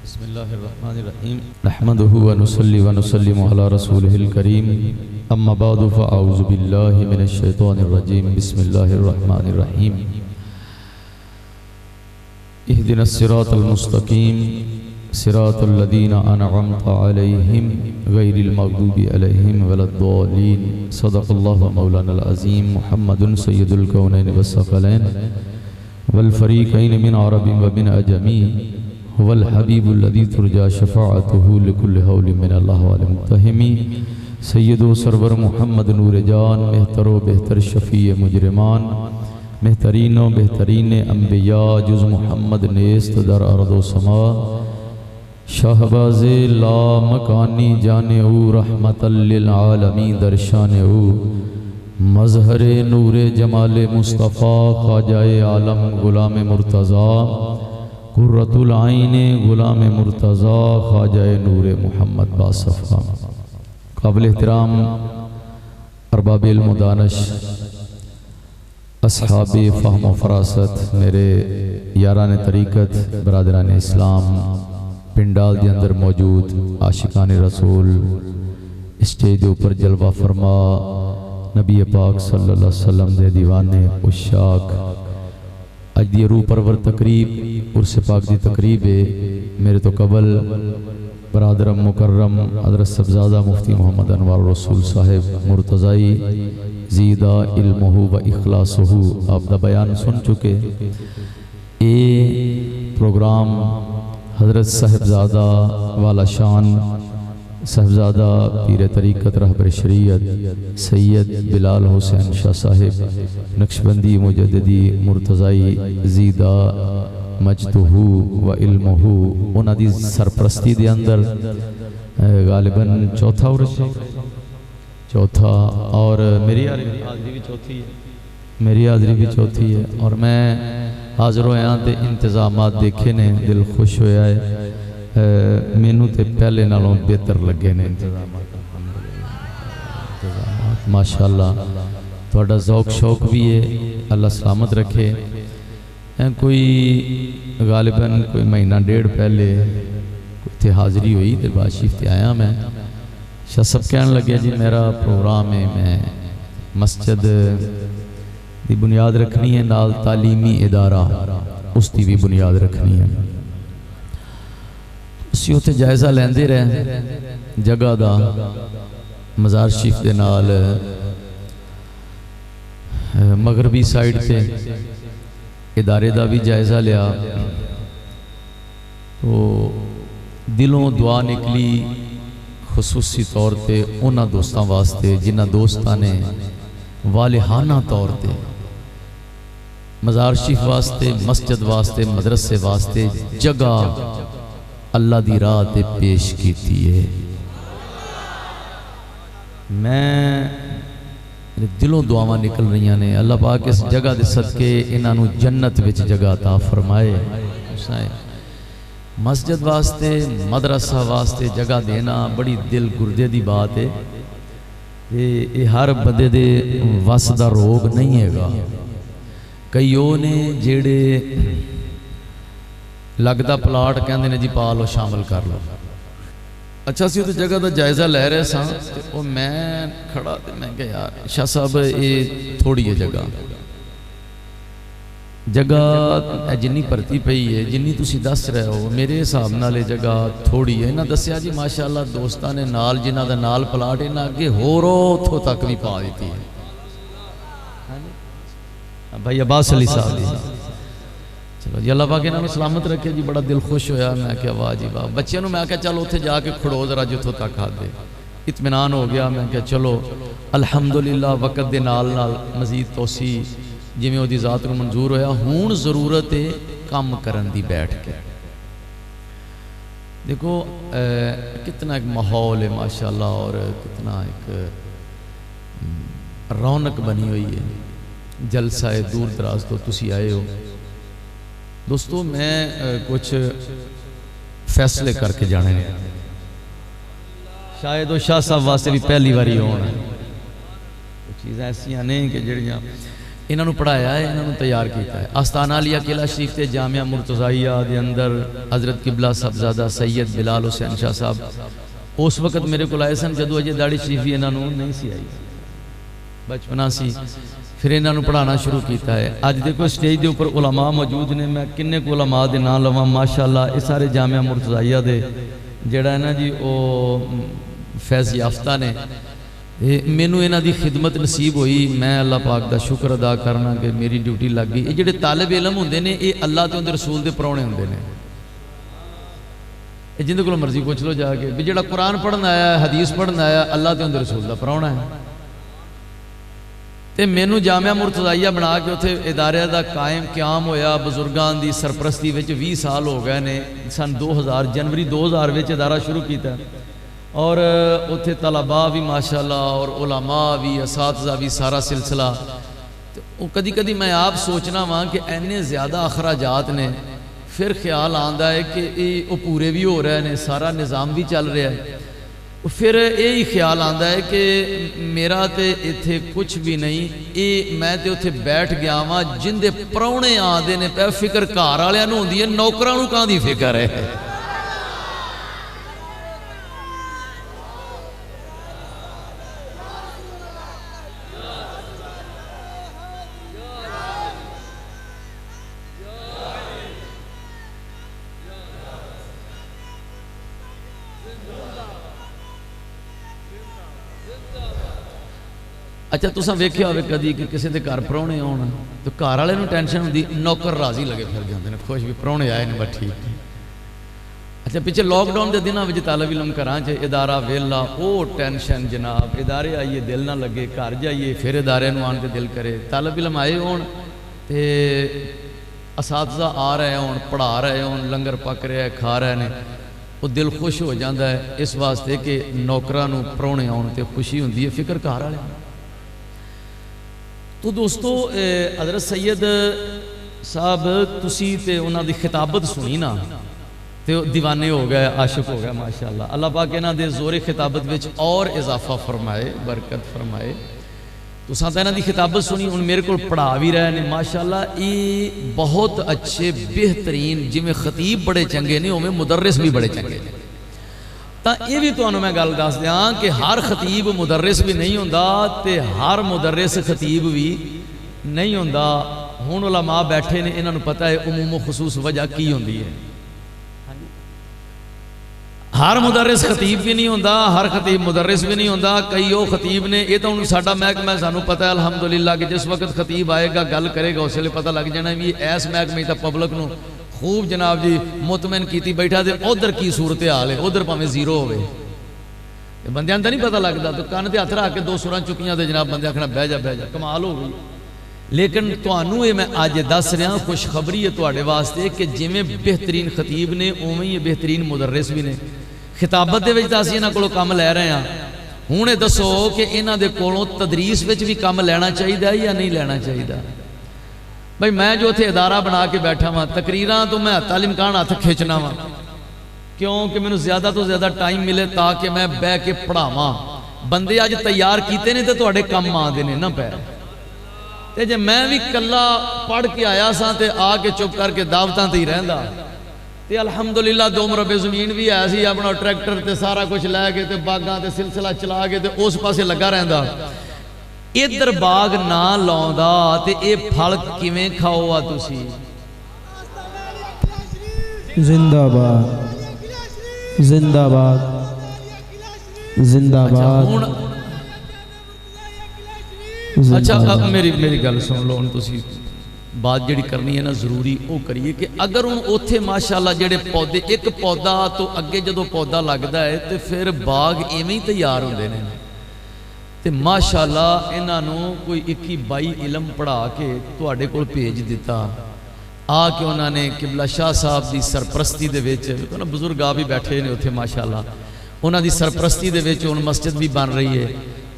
बिस्मिल्लाहिर्रहमानिर्रहीम नहमदुहु व नुसल्ली व नुसल्लिमु अला रसूलिहिल करीम अम्मा बादु फ़अऊज़ु बिल्लाहि मिनश शैतानिर रजीम बिस्मिल्लाहिर्रहमानिर्रहीम इहदिनस सिरातल मुस्तकीम सिरातल लज़ीना अनअमता अलैहिम गैरिल मग़दूबि अलैहिम वलद्दालीन सदक़ल्लाहु मौलानल अज़ीम मुहम्मदुन सय्यदुल कौनैन वस्सक़लैन वल फ़रीक़ैन मिन अरबिन व मिन अजमी वल हबीबुल्लज़ी तुरजा शफ़ाअतुहु लिकुल्लि हौलिन मिनल्लाहि वल मुत्तहिमी सय्यदो सरवर मुहम्मद नूर जान बेहतरो बेहतर शफ़ी मुजरिमान बेहतरीनो बेहतरीन अम्बिया जुज़ मुहम्मद नेस्त दर अर्दो समा शहबाज़े ला मकानी जाने रहमतल लिल आलमीन दर्शाने मज़हरे नूरे जमाले मुस्तफ़ा ख्वाजाए आलम गुलाम मुर्तज़ा कुर्रतुल आईने गुलाम मुर्तज़ा ख्वाजाए नूरे मोहम्मद बासफ़ा काबिल एहतराम अरबाब इल्म दानिश अस्हाबे फ़हम व फ़रासत मेरे यारान तरीक़त बरादरान इस्लाम पिंडाल के अंदर मौजूद आशिकान रसूल स्टेज के ऊपर जलवा फरमा नबी पाक सल्लल्लाहु अलैहि वसल्लम दे दीवाने उशाक अज दी रूह परवर तकरीब उर्स पाक दी तकरीब है मेरे तो कबल बरादरम मुकर्रम हज़रत सबज़ादा मुफ्ती मोहम्मद अनवार रसूल साहिब मुर्तज़ाई ज़ीदा इल्मुहु व इखलासुहु आप दा बयान सुन चुके। ये प्रोग्राम हज़रत साहिबज़ादा वाला शान साहिबज़ादा पीर तरीक़त रहबर शरीयत सैयद बिलाल हुसैन शाह साहिब नक्शबंदी मुजद्दिदी मुर्तज़ाई ज़ीदा मजदुहु व इल्मुहु उन्हां दी सरपरस्ती दे अंदर गालिबन चौथा उर्स चौथा और मेरी हाज़री भी चौथी है मेरी हाज़री भी चौथी है और मैं हाज़र होया ते इंतज़ामात देखे ने दिल खुश होया है मैनू तो पहले नालों बेहतर लगे ने इंतज़ामात माशाअल्लाह थोड़ा ज़ौक शौक भी है अल्लाह सलामत रखे। कोई गालिबन कोई महीना डेढ़ पहले इतने हाज़री हुई तो बाशिफ ते आया मैं शाह सब कहने लगे जी मेरा प्रोग्राम है मैं मस्जिद की बुनियाद रखनी है नाल तालीमी इदारा उसकी भी बुनियाद रखनी है असीं उत्थे जायज़ा लेंदे रहे जगह का मज़ार शरीफ के नाल मगरबी साइड से इदारे का भी जायज़ा लिया तो दिलों दुआ निकली खसूसी तौर पर उन्होंने दोस्तों वास्ते जिन्होंने दोस्तों ने वालिहाना तौर पर मज़ार शरीफ वास्ते मस्जिद वास्ते मदरसे वास्ते जगह अल्लाह दी राह ते पेश की है। मैं दिलों दुआवां निकल रही ने अल्लाह पाक इस जगह के सदके इन्हों जन्नत विच जगह अता फरमाए। मस्जिद वास्ते मदरसा वास्ते जगह देना बड़ी दिल गुर्दे की बात है। ये हर बंदे दे वस दा रोग नहीं हैगा। कई वो ने जेड़े लगता प्लाट कहते ने जी पा लो शामिल कर लो। अच्छा असीं उस जगह का जायज़ा लै रहे सां ते मैं खड़ा ते मैं कहा यार शाह साहब ये थोड़ी है जगह जिन्नी भरती पई है जिन्नी तुसी दस रहे हो मेरे हिसाब नाल ये जगह थोड़ी है। इन्हें दसिया जी माशाअल्लाह दोस्तां ने नाल जिन्हां दा नाल प्लाट इन्हां अगे होर उथों तक भी पा दी है भाई अब्बास अली साहब जी। चलो जी अल्लाह पाक इन्होंने सलामत रखे जी बड़ा दिल खुश होया। मैं क्या वाह जी वाह बच्चों मैं क्या चल उत्थे जाके खड़ो जरा जिथों तक आदे इत्मीनान हो गया। मैं क्या चलो अल्हम्दुलिल्लाह वक़्त दे नाल नाल मजीद तोसी जिवें उहदी ज़ात नूं मंजूर होया हुण ज़रूरत है काम करन दी बैठ के। देखो कितना एक माहौल है माशाअल्लाह और कितना एक रौनक बनी हुई है। जलसा है दूर दराज तो तुसी आए हो दोस्तों। मैं कुछ फैसले करके जाने शायद वो शाह साहब वास्ते भी पहली बारी होना। कुछ चीज़ां ऐसियां ने कि जड़ियां इन्हों पढ़ाया है, इन्हों तैयार किया है। आस्ताना अलिया किला शरीफ ते जामिया मुर्तज़ाइया दे अंदर हज़रत किबला साहबजादा सैयद बिलाल हुसैन शाह साहब उस वक्त मेरे को आए सन जदों अजे दाड़ी शरीफ भी इन्हों नहीं सी आई, बचपना सी। फिर इन्हों पढ़ाना शुरू किया है। अज देखो स्टेज के उपर उलमा मौजूद ने, मैं किन्ने को उलमा के नाम लवां माशाअल्लाह। ये सारे जामिया मुर्तज़ाइया दे जड़ा है ना जी वो फैज़ याफ्ता ने। मैनू इन्हां दी खिदमत नसीब हुई, मैं अल्लाह पाक का शुक्र अदा करना कि मेरी ड्यूटी लग गई। ये जिहड़े तालिब इलम होंदे ने ये अल्लाह ते उहदे रसूल दे परौणे होंदे ने। जिंदे कोलों मर्जी पुछ लो जाके भी जिहड़ा कुरान पढ़न आया हदीस पढ़न आया अल्लाह ते उहदे रसूल दा परौणा है। तो मैनू जामिया मुर्तज़ाइया बना के उत्थे इदारे का कायम क्याम होया, बजुर्गों की सरपरस्ती 20 साल हो गए ने। सन 2000 जनवरी 2000 इदारा शुरू किया और उत्थे तलबा भी माशाअल्लाह और उलमा भी असातिज़ा भी सारा सिलसिला। तो कदी कदी मैं आप सोचना वहाँ कि इन्ने ज़्यादा अखराजात ने, फिर ख्याल आता है कि ये पूरे भी हो रहे हैं, सारा निज़ाम भी चल रहा है। फिर यही ख्याल आता है कि मेरा तो इत्थे कुछ भी नहीं, ये मैं तो उत्थे बैठ गया वहाँ जिंदे परौणे आते हैं पे फिक्र घर वालियां नूं होंदी है, नौकरां नूं काहदी फिक्र है। अच्छा तुसां वेख्या होवे कदी कि किसी के घर परौणे आउण तो घर वाले नूं टेंशन हुंदी, नौकर राजी लगे फिर जाते हैं खुश भी परौणे आए ने बस ठीक। अच्छा पिछले लॉकडाउन के दिनों में तालिब इलम घरां च इदारा वेला वो टेंशन जनाब, इदारे आइए दिल ना लगे, घर जाइए फिर इदारे नूं आण के दिल करे। तालिब इलम आए होण ते असातिज़ा आ रहे होण, पढ़ा रहे होण, लंगर पक रहा है, खा रहे हैं, वो दिल खुश हो जाता है इस वास्ते कि नौकरां नूं परौणे आउण ते खुशी हुंदी है, फिक्र घर वाले। तो दोस्तों हज़रत सैयद साहब तुसी ते उन्हां दी खिताबत सुनी ना तो दीवाने हो गए, आशिक हो गए माशाअल्लाह। अल्लाह पाक इन्हां दे जोरे खिताबत विच और इजाफा फरमाए, बरकत फरमाए। तुसां तां इन्हां दी खिताबत सुनी, हुण मेरे को पढ़ा भी रहे हैं माशाअल्लाह। ये बहुत अच्छे बेहतरीन, जिवें खतीब बड़े चंगे ने उवें मुदर्रिस भी बड़े चंगे ने। तो ये भी तो मैं गल दस दियाँ कि हर खतीब मुदर्रिस भी नहीं होंदा ते हर मुदर्रिस खतीब भी नहीं होंदा। हुण उलमा बैठे ने, इन्हां नूं पता है उमूम खसूस वजह की होंदी है। हर मुदर्रिस खतीब भी नहीं होंदा, हर खतीब मुदर्रिस भी नहीं होंदा। कई वो खतीब ने, ये तो हुण साडा महकमा सानूं पता है अलहमदुलिल्लाह कि जिस वक्त खतीब आएगा गल करेगा उस वेले पता लग जाना भी इस महकमे तो पब्लिक नूं खूब जनाब जी मुतमैन की बैठा तो उधर की सूरत हाल है, उधर भावें जीरो हो बंदियां तो नहीं पता लगता। तो कन ते हथ रख के 2 सुरां चुकियां तो जनाब बंदे आखना बह जा कमाल हो गई। लेकिन तुहानूं ये मैं अज दस रहा खुशखबरी है तुहाडे वास्ते कि जिवें बेहतरीन खतीब ने उवें ही बेहतरीन मुदर्रिस भी ने। खिताबत दे विच तां असीं इन्हां कोलों काम लै रहे हैं। हुण ये दसो कि इन्हां दे कोलों तदरीस विच भी काम लैना चाहिए या नहीं लैना चाहिए। भाई मैं जो इत्थे इदारा बना के बैठा वहाँ तकरीरां तो मैं तालिम कान हथ खिंचना वा क्योंकि मैनूं ज़्यादा तो ज़्यादा टाइम मिले ताकि मैं बह के पढ़ावां। बंदे अज तैयार किए ने तो तुहाडे काम आते हैं ना पै ते जे मैं भी कला पढ़ के आया सा ते आके चुप करके दावतां ते ही रहिंदा ते अल्हम्दुलिल्लाह 2 मरबे जमीन भी है सी, अपना ट्रैक्टर ते सारा कुछ लैके ते बागां ते सिलसिला चला के ते उस पासे लगा रहिंदा। इधर बाग ना लाउंदा ते ये फल किवें खाओ आ तुसी। जिंदाबाद जिंदाबाद जिंदाबाद। अच्छा अब मेरी गल सुन लो, हुण तुसी बात जिहड़ी करनी है ना जरूरी वो करिए कि अगर हुण उत्थे माशाअल्लाह जिहड़े पौधे एक पौधा तो अगे जदों पौधा लगदा है तो फिर बाग इवें ही तैयार होंदे ने। तो माशाअल्लाह इन्हां नूं कोई 21-22 इलम पढ़ा के तुहाडे कोल भेज दिता आके उन्होंने किबला शाह साहब की सरपरस्ती दे विच ना बजुर्ग आ भी बैठे ने उत्थे माशाअल्लाह उन्हां दी सरपरस्ती दे विच हुण मस्जिद भी बन रही है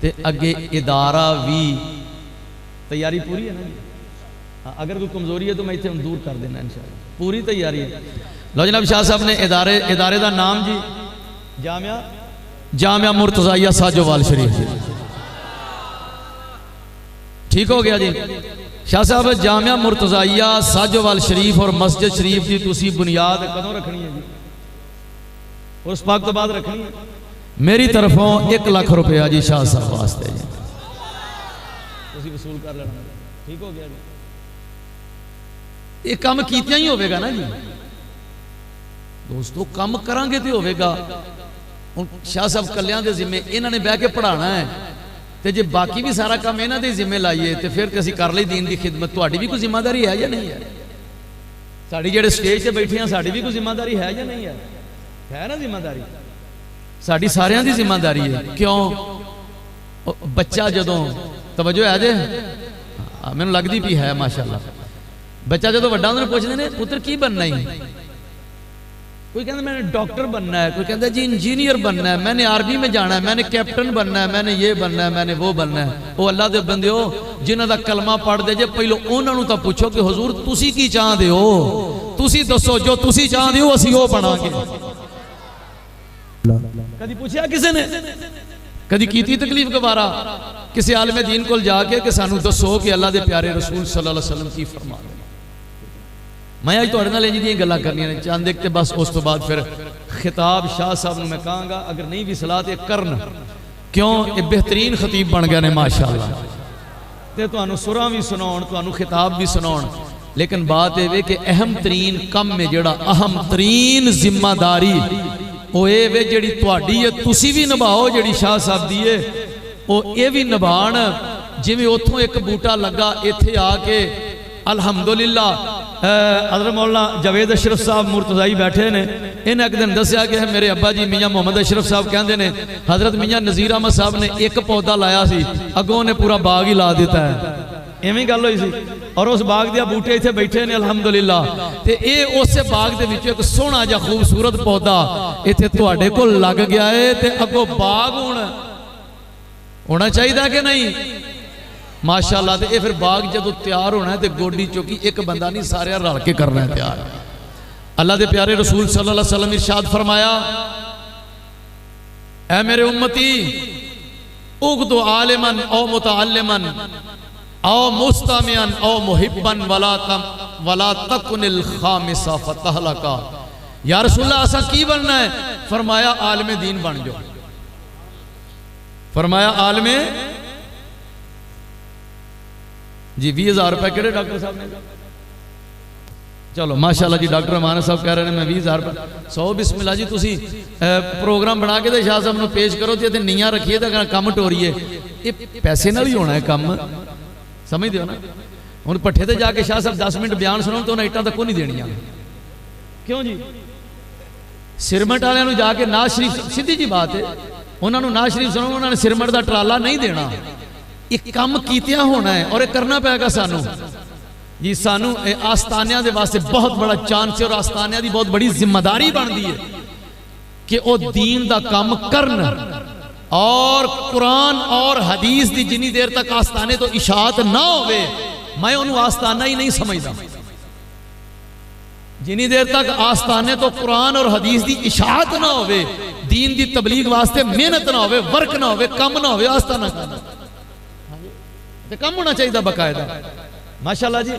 तो अगे इदारा भी तैयारी पूरी है ना जी। हाँ अगर कोई कमजोरी है तो मैं इत्थे दूर कर देना इंशाअल्लाह, पूरी तैयारी है। लो जनाब शाह साहब ने इदारे का नाम जी जामिया मुर्तज़ाइया साजोवाल शरीफ। ठीक हो गया जी। शाह साहब जामिया मुर्तज़ाइया साजोवाल शरीफ और मस्जिद शरीफ की तुसी बुनियाद कदों रखनी है जी? उस पाक तो बाद रखनी है। मेरी तरफों 1 लाख रुपया जी शाह साहब वास्ते जी, तुसी वसूल कर लेना। ठीक हो गया जी, ये काम कीतिया ही होगा ना जी दोस्तों, काम करांगे तो होगा। शाह साहब कलियां दे जिम्मे इन्होंने बह के पढ़ाना है, तो जे बाकी भी सारा काम इन्हों के जिम्मे लाइए तो फिर असीं कर ली दीन की खिदमत। तुहाड़ी भी कोई जिम्मेदारी है या नहीं है? साड़ी जेडे स्टेज से बैठे हैं साड़ी भी कोई जिम्मेदारी है या नहीं है ना? जिम्मेदारी साड़ी सारियां दी जिम्मेदारी है। क्यों? बच्चा जदों तवज्जो है जे मैनूं लगदी पई है माशाअल्लाह, बच्चा जदों वड्डा उन्होंने पुछदे ने पुत्र की बनना ही, कोई कहता मैंने डॉक्टर बनना है, कोई कहता जी इंजीनियर बनना है, मैंने आर्मी में जाना है, मैंने कैप्टन बनना है, मैंने ये बनना है, मैंने वो बनना है। वो अल्लाह दे बंदे हो जिन्हां दा कलमा पढ़दे जे पहलो उन्हां नूं तां पुछो कि हुजूर तुसी की चाहदे हो, तुसी दसो जो तुसी चाहदे हो असीं वो बनांगे। कदी पूछया किसी ने? कदी कीती तकलीफ गवारा किसी आलिम दीन कोल जाके कि सानू दसो कि अल्लाह दे प्यारे रसूल सल्लल्लाहु अलैहि वसल्लम की फरमान है? मैं अज तुहाडे नाल इंज दी गल्लां करनियां ने चंद एक, बस उस तो बाद फिर खिताब शाह साहब नूं मैं कहांगा, अगर नहीं भी सलाह ते करन। क्यों? ये बेहतरीन खतीब बन गए ने माशाअल्लाह, ते तुहानूं सुरां भी सुनाउण, तुहानूं खिताब भी सुनाउण। लेकिन बात ये कि अहम तरीन कम में जिहड़ा अहम तरीन जिम्मेदारी वो ये वे जिहड़ी तुहाडी है, तुसी भी निभाओ, जिहड़ी शाह साहब दी है वो ये भी निभाण। जिवें उत्थों एक बूटा लगा इत्थे आके अल्हम्दुलिल्लाह हज़रत मौलाना जावेद अशरफ साहब मुर्तज़ाई बैठे ने, इन्हें एक दिन दसिया कि मेरे अब्बा जी मियाँ मोहम्मद अशरफ साहब कहते हैं हज़रत मियाँ नज़ीर अहमद साहब ने एक पौधा लाया सी, अगों ने पूरा बाग ही ला दिता है। इवें गल हुई सी और उस बाग दिया बूटे इत्थे बैठे ने अल्हम्दुलिल्लाह, ते ये उस बाग दे विचों एक सोहना जिहा खूबसूरत पौधा इत्थे तुहाडे कोल लग गया है, ते अगों बाग होना चाहिए कि नहीं? माशाअल्लाह। तो ये फिर बाग जदों तैयार होना है तो गोडी चौकी एक बंदा नहीं सारे रल के करना है तैयार। अल्लाह के प्यारे रसूल सल्लल्लाहु अलैहि वसल्लम इरशाद फरमाया, ऐ मेरे उम्मती उगदु आलिमन औ मुतअल्लिमन औ मुस्तमिअन औ मुहिब्बन वला तकुनिल खामिसा फतहलका। या रसूलल्लाह असा की बनना है? फरमाया आलिम दीन बन जाओ। फरमाया आलिम जी 20,000 रुपए किहड़े डॉक्टर साहब ने? चलो माशाअल्लाह जी, डॉक्टर मान साहब कह रहे हैं मैं 20,000 रुपए 100 बिस्मिल्लाह जी। तुसी प्रोग्राम बना के तो शाह साहब को पेश करो तो नीयां रखिए तो कम टोरीए। ये पैसे ना भी होना है कम, समझते हो ना? हुण भट्ठे ते जाके शाह साहब 10 मिनट बयान सुनाओ तो उन्हें इट्टां तक नहीं देनियां। क्यों जी? सिरमट वालियां नूं जाके नाज शरीफ, सीधी जी बात है, उन्होंने नाज शरीफ सुनो, उन्होंने सिरमट का ट्राला नहीं देना। एक काम कीतिया होना है और ये करना पेगा सानू जी। सानू आस्थानिया दे वास्ते बहुत बड़ा चांस है और आस्थानिया की बहुत बड़ी जिम्मेदारी बनती है कि वो दीन का काम करन। और कुरान और हदीस की जिनी देर तक आस्थाने तो इशात ना होवे मैं उन्होंने आस्थाना ही नहीं समझता। जिनी देर तक आस्थाने तो कुरान और हदीस की इशात ना होवे, दीन की तबलीग वास्ते मेहनत ना होवे, वर्क ना होवे, कम ना होवे, आस्थाना तो कम होना चाहिए बाकायदा। माशाअल्लाह जी,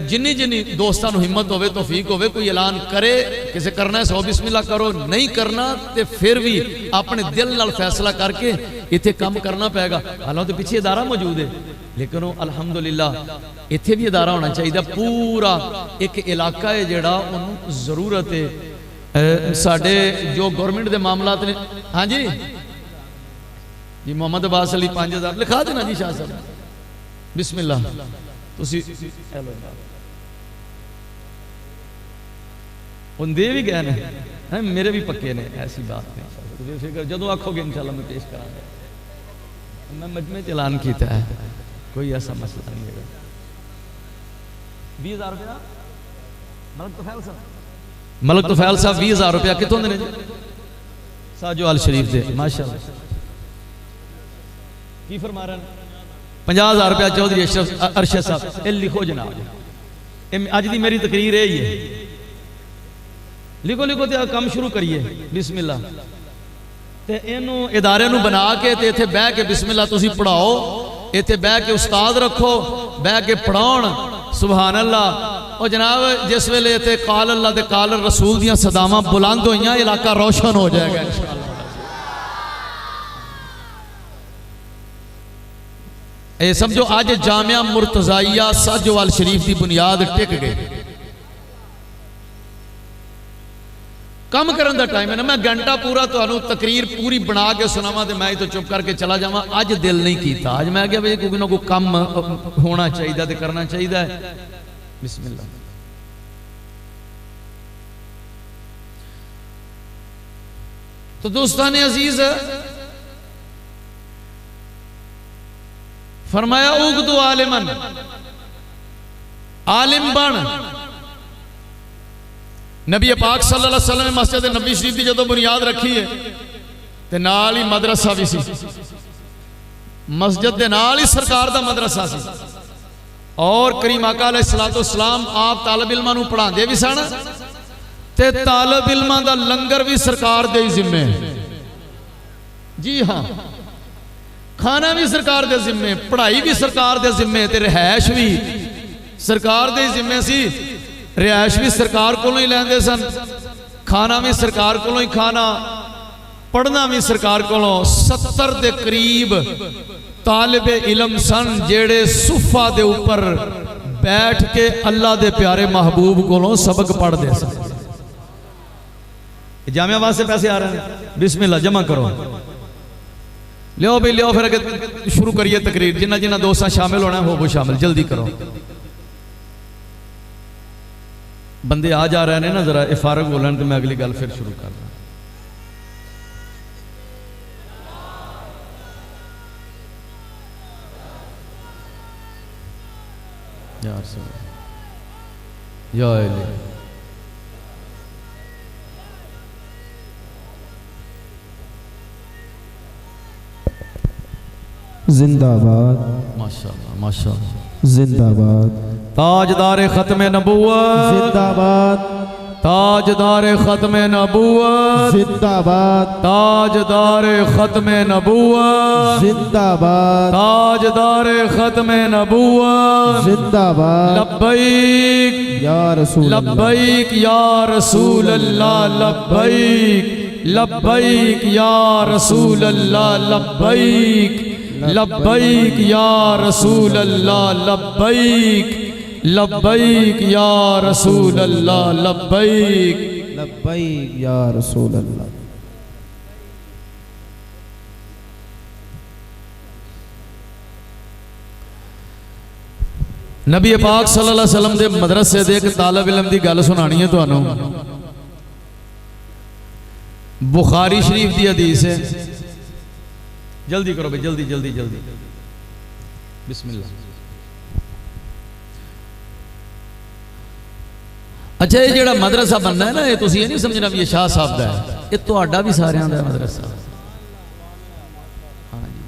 जिन्नी जिन्नी दोस्तों हिम्मत होवे, तौफीक होवे, कोई ऐलान करे किसे करना है 100 बिस्मिल्लाह करो, नहीं करना तो फिर भी अपने दिल नाल फैसला करके इत्थे काम करना पेगा। हालांकि पिछे इदारा मौजूद है लेकिन अल्हम्दुलिल्लाह इत्थे भी इदारा होना चाहिए। पूरा एक इलाका है जिहड़ा उन्होंने जरूरत है। साडे जो गवर्नमेंट के मामलात ने, हाँ जी जी मोहम्मद अब्बास अली 5000 लिखा देना जी शाह साहब बिस्मिल्लाह। दे भी गए ने, मेरे भी पक्के ने, ऐसी बात नहीं। फिक्र जो आखोगे इंशाल्लाह मैं पेश करांगा। मैं मजमे चलान किया है, कोई ऐसा मसला नहीं है। 20,000 रुपया मलक तुफैल साहब 20,000 रुपया कितों ने? साजोवाल शरीफ से माशाअल्लाह। की फरमा रहे हैं? 50,000 रुपया चौधरी अरशद साहब, लिखो जनाब। अज की मेरी तकरीर यही है, लिखो लिखो तो काम शुरू करिए बिस्मिल्लाह। ते इनू इदारे नू बना के ते इत्थे बह के बिस्मिल्लाह तुसी पढ़ाओ, इत्थे बह के उस्ताद रखो, बह के पढ़ाउण सुभान अल्लाह। और जनाब जिस वेले इत्थे काल अल्लाह ते काल रसूल दियां सदावां बुलंद होईयां इलाका रोशन हो जाएगा इंशाअल्लाह। ये समझो अज जामिया मुर्तजाइया साजोवाल शरीफ की बुनियाद टिक गई। कम करने का टाइम है ना, मैं घंटा पूरा तो तकरीर पूरी बना के सुनावा तो मैं तो चुप करके चला जावा। अज दिल नहीं किया, अज मैं क्या भाई कोई ना कोई कम होना चाहिए तो करना चाहिए। बिस्मिल्लाह। तो दोस्तान अजीज फरमाया उगदू आलिमन, आलिम बन। नबी पाक सल्लल्लाहु अलैहि वसल्लम ने मस्जिद नबी शरीफ की जो बुनियाद रखी है तो नाल ही मदरसा भी सी, मस्जिद के नाल ही सरकार का मदरसा सी। और करीम आका अलैहिस्सलाम आप तालिब इल्मां नूं पढ़ाते भी सन ते तालिब इल्मां दा लंगर भी सरकार दे जिम्मे। जी हाँ, खाना भी सरकार दे जिम्मे, पढ़ाई भी सरकार दे जिम्मे ते रिहायश भी सरकार दे जिम्मे सी। रिहायश भी सरकार कोलों ही लैंदे सन, खाना भी सरकार कोलों ही खाना, पढ़ना भी सरकार कोलों। 70 के करीब तालिबे इलम सन जेड़े सुफा दे ऊपर बैठ के अल्लाह दे प्यारे महबूब कोलों सबक पढ़ते सन। जामिया वास्ते पैसे आ रहे हैं, बिस्मिल्लाह जमा करो, लियो भाई लियो, फिर अगर शुरू करिए तकरीर। जिन्ना जिन्ना दोस्त शामिल होना हो वो शामिल जल्दी करो। बंदे आ जा रहे हैं ना, जरा फारग बोलन तो मैं अगली गल फिर शुरू कर रहा। यार या जिंदाबाद, माशाअल्लाह माशाअल्लाह, जिंदाबाद। ताजदार खत्म नबूवत जिंदाबाद, ताजदार खत्म नबूवत जिंदाबाद, ताजदार खत्म नबूवत जिंदाबाद, ताजदार खत्म नबूवत जिंदाबाद। लब्बैक या रसूल लब्बैक या रसूल अल्लाह, लब्बैक लब्बैक या रसूल अल्लाह, लब्बैक लब्बैक या रसूल अल्लाह, लब्बैक लब्बैक या रसूल अल्लाह, लब्बैक लब्बैक या रसूल अल्लाह। नबी पाक सल्लल्लाहु अलैहि वसल्लम दे मदरसे दे एक तालिब इल्म दी गल सुनानी है तुहानू। बुखारी शरीफ दी हदीस है, जल्दी करो भाई, जल्दी जल्दी जल्दी, बिस्मिल्लाह। अच्छा ये जेड़ा मदरसा बनना है ना, ये तुसीं ये नहीं समझना भी ये शाह साहब का है, ये तुहाडा भी सारियां दा मदरसा। हाँ जी,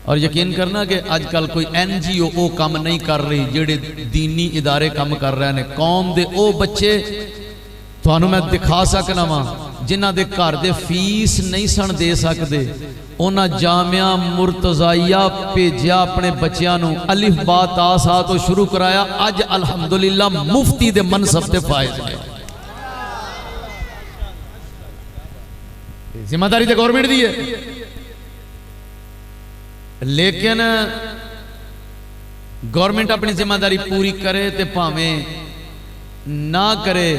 और यकीन करना कि अजकल कोई NGO वो काम नहीं कर रही जेड़े दीनी इदारे काम कर रहे हैं। कौम दे ओ बच्चे तुहानू मैं दिखा सकना वा जिन्हां दे घर दे फीस नहीं सन दे सकते, उन्हां जामिया मुर्तजाइया भेजिया अपने बच्चों नू, अलिफ बा ता सा तो शुरू कराया। अज अल्हम्दुलिल्लाह मुफ्ती दे मनसब ते फायज है। जिम्मेदारी तो गवर्नमेंट दी है, लेकिन गवर्नमेंट अपनी जिम्मेदारी पूरी करे ते भावें ना करे।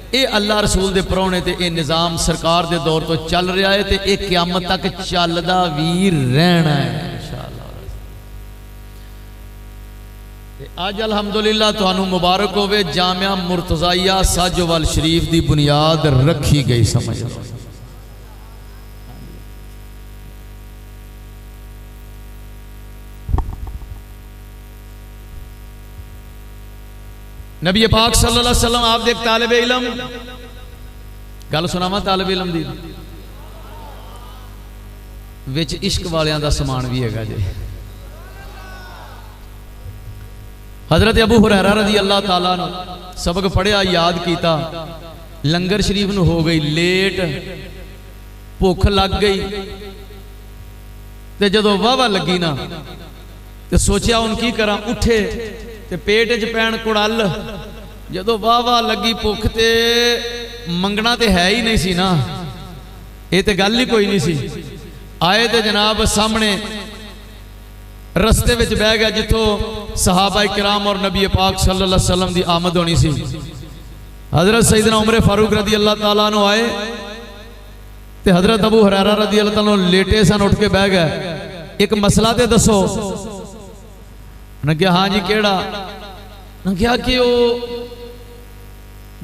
ये अल्लाह रसूल दे परौने ते ये निज़ाम सरकार दे दौर तो चल रहा है, तो ये क़यामत तक चलदा भी रहना है इंशाअल्लाह। आज अल्हम्दुलिल्लाह तुहानू मुबारक होवे, जामिया मुर्तजाइया साजोवाल शरीफ दी बुनियाद रखी गई, समझ लो। नबी पाक सल्लल्लाहु अलैहि वसल्लम आप देख तालिब इलम गल सुनावा, तालिब इलम दी विच इश्क वालियां दा समान भी हैगा जी। हजरत अबू हुरैरा रज़ी अल्लाह ताला ने सबक पढ़िया, याद किया, लंगर शरीफ नूं हो गई लेट, भुख लग गई, ते जदों वाहवा लगी ना तो सोचा हुण की करा, उठे ते पेट च पैण कुड़ल, जदों वाह वाह लगी भुख ते मंगना तो है ही नहीं सी ना, ये तो गल ही कोई नहीं सी। आए तो जनाब सामने रस्ते में बह गया जिथों सहाबा किराम और नबी पाक सल्लल्लाहु अलैहि वसल्लम की आमद होनी सी। हजरत सईदना उमर फारूक रदी अल्लाह तआला अन्हु आए ते हजरत अबू हुरैरा रदी अल्लाह तआला अन्हु लेटे सन, उठ के बह गए, एक मसला तो दसो। उन्हें कहा हाँ जी केड़ा? उन्हें कहा कि वो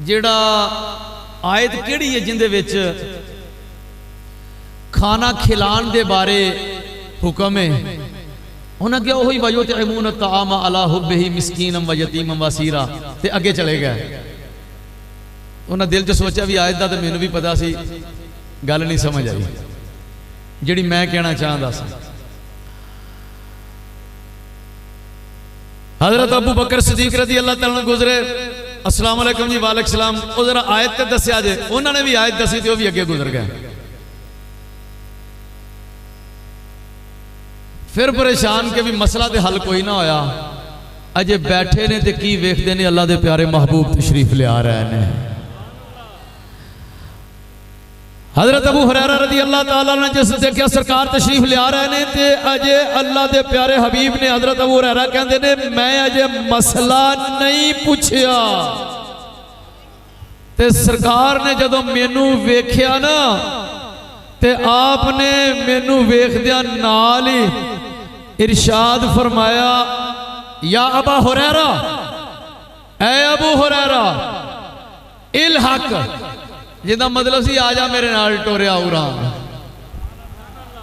जेड़ा आयत केड़ी है जिंदे विच खाना खिलान दे बारे हुक्म है? उन्हें कहा वही वयुतइमून अत-तआम अला हुब्बिही मिस्कीनम व यतीमम व असीरा, ते अगे चले गए। उन्हें दिल च सोचा भी आयत दा तो मैनू भी पता सी, गल नहीं समझ आई जिहड़ी मैं कहना चाहता सी। हजरत अबू बकर सिद्दीक रज़ी अल्लाह तआला गुजरे, अस्सलाम वालेकुम जी, वालेकुम सलाम। वो जरा आयत ते दस्या जे, उन्होंने भी आयत दसी तो भी अगे गुजर गए। फिर परेशान के भी मसला तो हल कोई ना होया, अजे बैठे ने ते की वेखदे ने, अल्लाह दे प्यारे महबूब तशरीफ लिया रहे ने। हजरत अबू हुरैरा रज़ी अल्लाह तआला ने जिस देखा सरकार तशरीफ लिया रहे ने, ते अजे अल्लाह दे प्यारे हबीब ने, हजरत अबू हुरैरा कहते ने, मैं अजे मसला नहीं पूछया, ते सरकार ने जदों मैनू वेख्या ना, ते आपने मैनू वेखदिया नाल ही इरशाद फरमाया, या अबा हुरैरा, ऐ अबू हुरैरा, इल हक, जिदा मतलब सी आ जा मेरे नाल टोरिया उरा।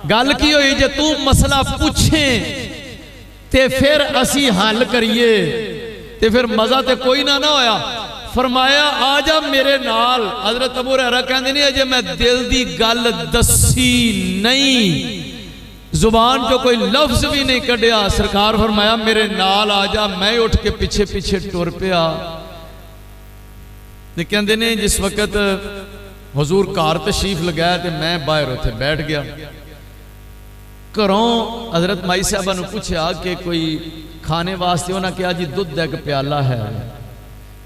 गल की हुई, जे तू मसला पूछे ते फिर असी हल करिए, ते फिर मजा तो कोई ना होया। फरमाया आ जा मेरे नाल। हजरत अबू हुरैरा कहंदे ने, अजे मैं दिल दी गल दसी नहीं, जुबान जो कोई लफ्ज भी नहीं कढ़िया, सरकार फरमाया मेरे नाल आ जा। मैं उठ के पीछे पीछे टुर पिया। कहते ने जिस वक्त हजूर घर तशरीफ लगाया तो मैं बाहर उत्थे बैठ गया। घरों हजरत माई साहबा ने पूछा कि कोई खाने वास्ते, उन्हें कहा जी दुध का एक प्याला है।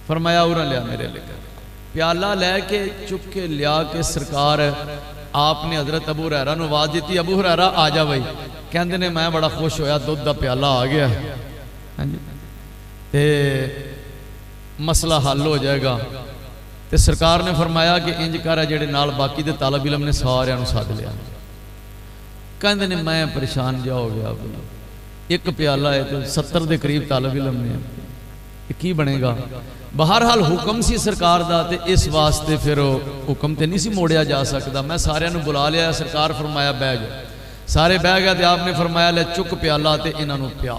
फरमाया उरा लिया मेरे लेकर। प्याला लैके चुक के लिया के सरकार आपने हजरत अबू हुरैरा नूं आवाज़ दी, अबू हुरैरा आ जा बई। कहते ने मैं बड़ा खुश होया, दुध का प्याला आ गया, हाँ जी, ते मसला हल हो जाएगा। तो सरकार ने फरमाया कि इंज कर, जेड़े नाल बाकी दे तालब इलम ने सारियां नूं सद लिया। कहते ने मैं परेशान जा हो गया, एक प्याला है तो 70 के करीब तालब इलम ने, की बनेगा। बहरहाल हुक्म सी सरकार दा, ते इस वास्ते फिर हुक्म तो नहीं सी मोड़िया जा सकता। मैं सारियां नूं बुला लिया, सरकार फरमाया बह जाओ। सारे बह गए, तो आपने फरमाया ले चुक प्याला ते इन्हां नूं पिया।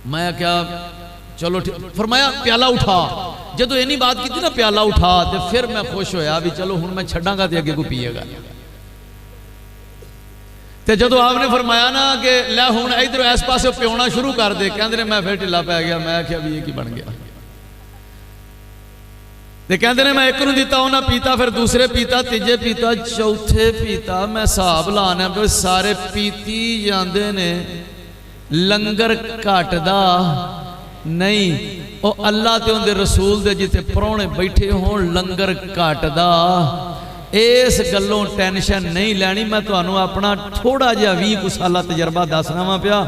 मैं क्या चलो ठीक। फरमाया प्याला उठा। जदों इन्नी बात की ना प्याला उठा, तो फिर मैं खुश होया भी चलो हुण मैं छड्डांगा ते अगे कोई पिएगा। तो जदों आपने फरमाया ना कि लै हुण इधर इस पासे प्योना शुरू कर दे, कहंदे ने मैं फिर ढिला पै गया। मैं आख्या भी ये की बन गया। तो कहते ने मैं एक नूं दिता, उन्हें पीता, फिर दूसरे पीता, तीजे पीता, चौथे पीता। मैं हिसाब लाना फिर सारे पीती जाते ने, लंगर घटदा नहीं। वो अल्लाह ते उनके रसूल दे जिथे परौने बैठे हो, लंगर घटदा। इस गलों टेंशन नहीं लैनी। मैं तुहानू अपना थोड़ा जिहा 20 साला तजर्बा दसना वा पिया।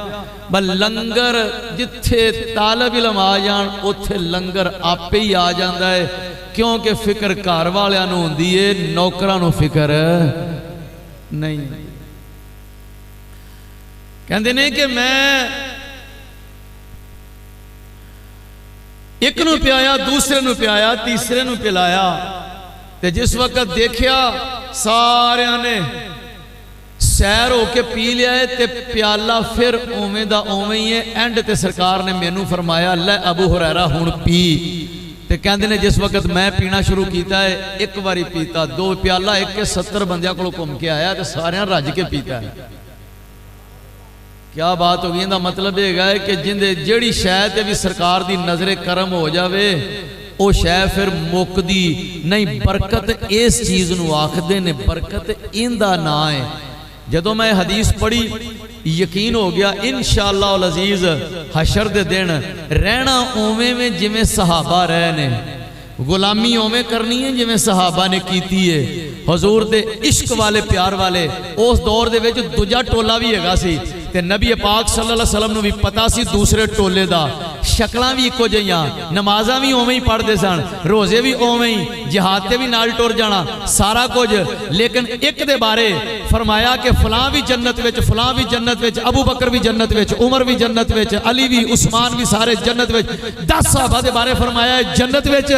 बस लंगर जिथे तालब इलम आ जान, उत्थे लंगर आपे ही आ जाता है, क्योंकि फिक्र घर वालियां नूं हुंदी है, नौकरां नूं फिक्र नहीं। कहंदे ने कि मैं एक नूं पियाया, दूसरे नूं पियाया, तीसरे नूं पिलाया। ते जिस वक्त देखिया सारियां ने सैर होके पी लिया है, ते प्याला फिर उवें दा उवें ही है। एंड ते सरकार ने मैनू फरमाया लै अबू हुरैरा हुण पी। ते कहंदे ने जिस वक्त मैं पीना शुरू किया है, एक बारी पीता, दो प्याला एक के 70 बंदियां कोलों घूम के आया, तो सारियां रज के पीता है। क्या बात होगी। इहदा मतलब है कि जिंदे जेड़ी शै ते भी सरकार दी नजरे करम हो जावे, वो शै फिर मुकदी नहीं। बरकत इस चीज़ नूं आखदे ने, बरकत इंदा ना है। जदों मैं हदीस पढ़ी यकीन हो गया इंशाअल्लाह अल अजीज हशर दे दिन रहना उवें में जिवें सहाबा रहे ने, गुलामी उवें करनी है जिवें सहाबा ने कीती है। हजूर दे इश्क वाले प्यार वाले उस दौर दे विच दूजा टोला भी हैगा सी ते नबी पाक सल्लल्लाहु अलैहि वसल्लम नूं भी पता सी दूसरे टोले दा, शक्लां भी इक्को जिहियां, नमाज़ां भी उवें ही पढ़दे सन, रोज़े भी उवें ही, जिहाद ते भी नाल टुर जाना, सारा कुछ। लेकिन एक दे बारे फरमाया कि फलां भी जन्नत विच, फलां भी जन्नत विच, अबू बकर भी जन्नत विच, उमर भी जन्नत विच, अली भी, उस्मान भी, सारे जन्नत विच। 10 सहाबा दे बारे फरमाया जन्नत विच,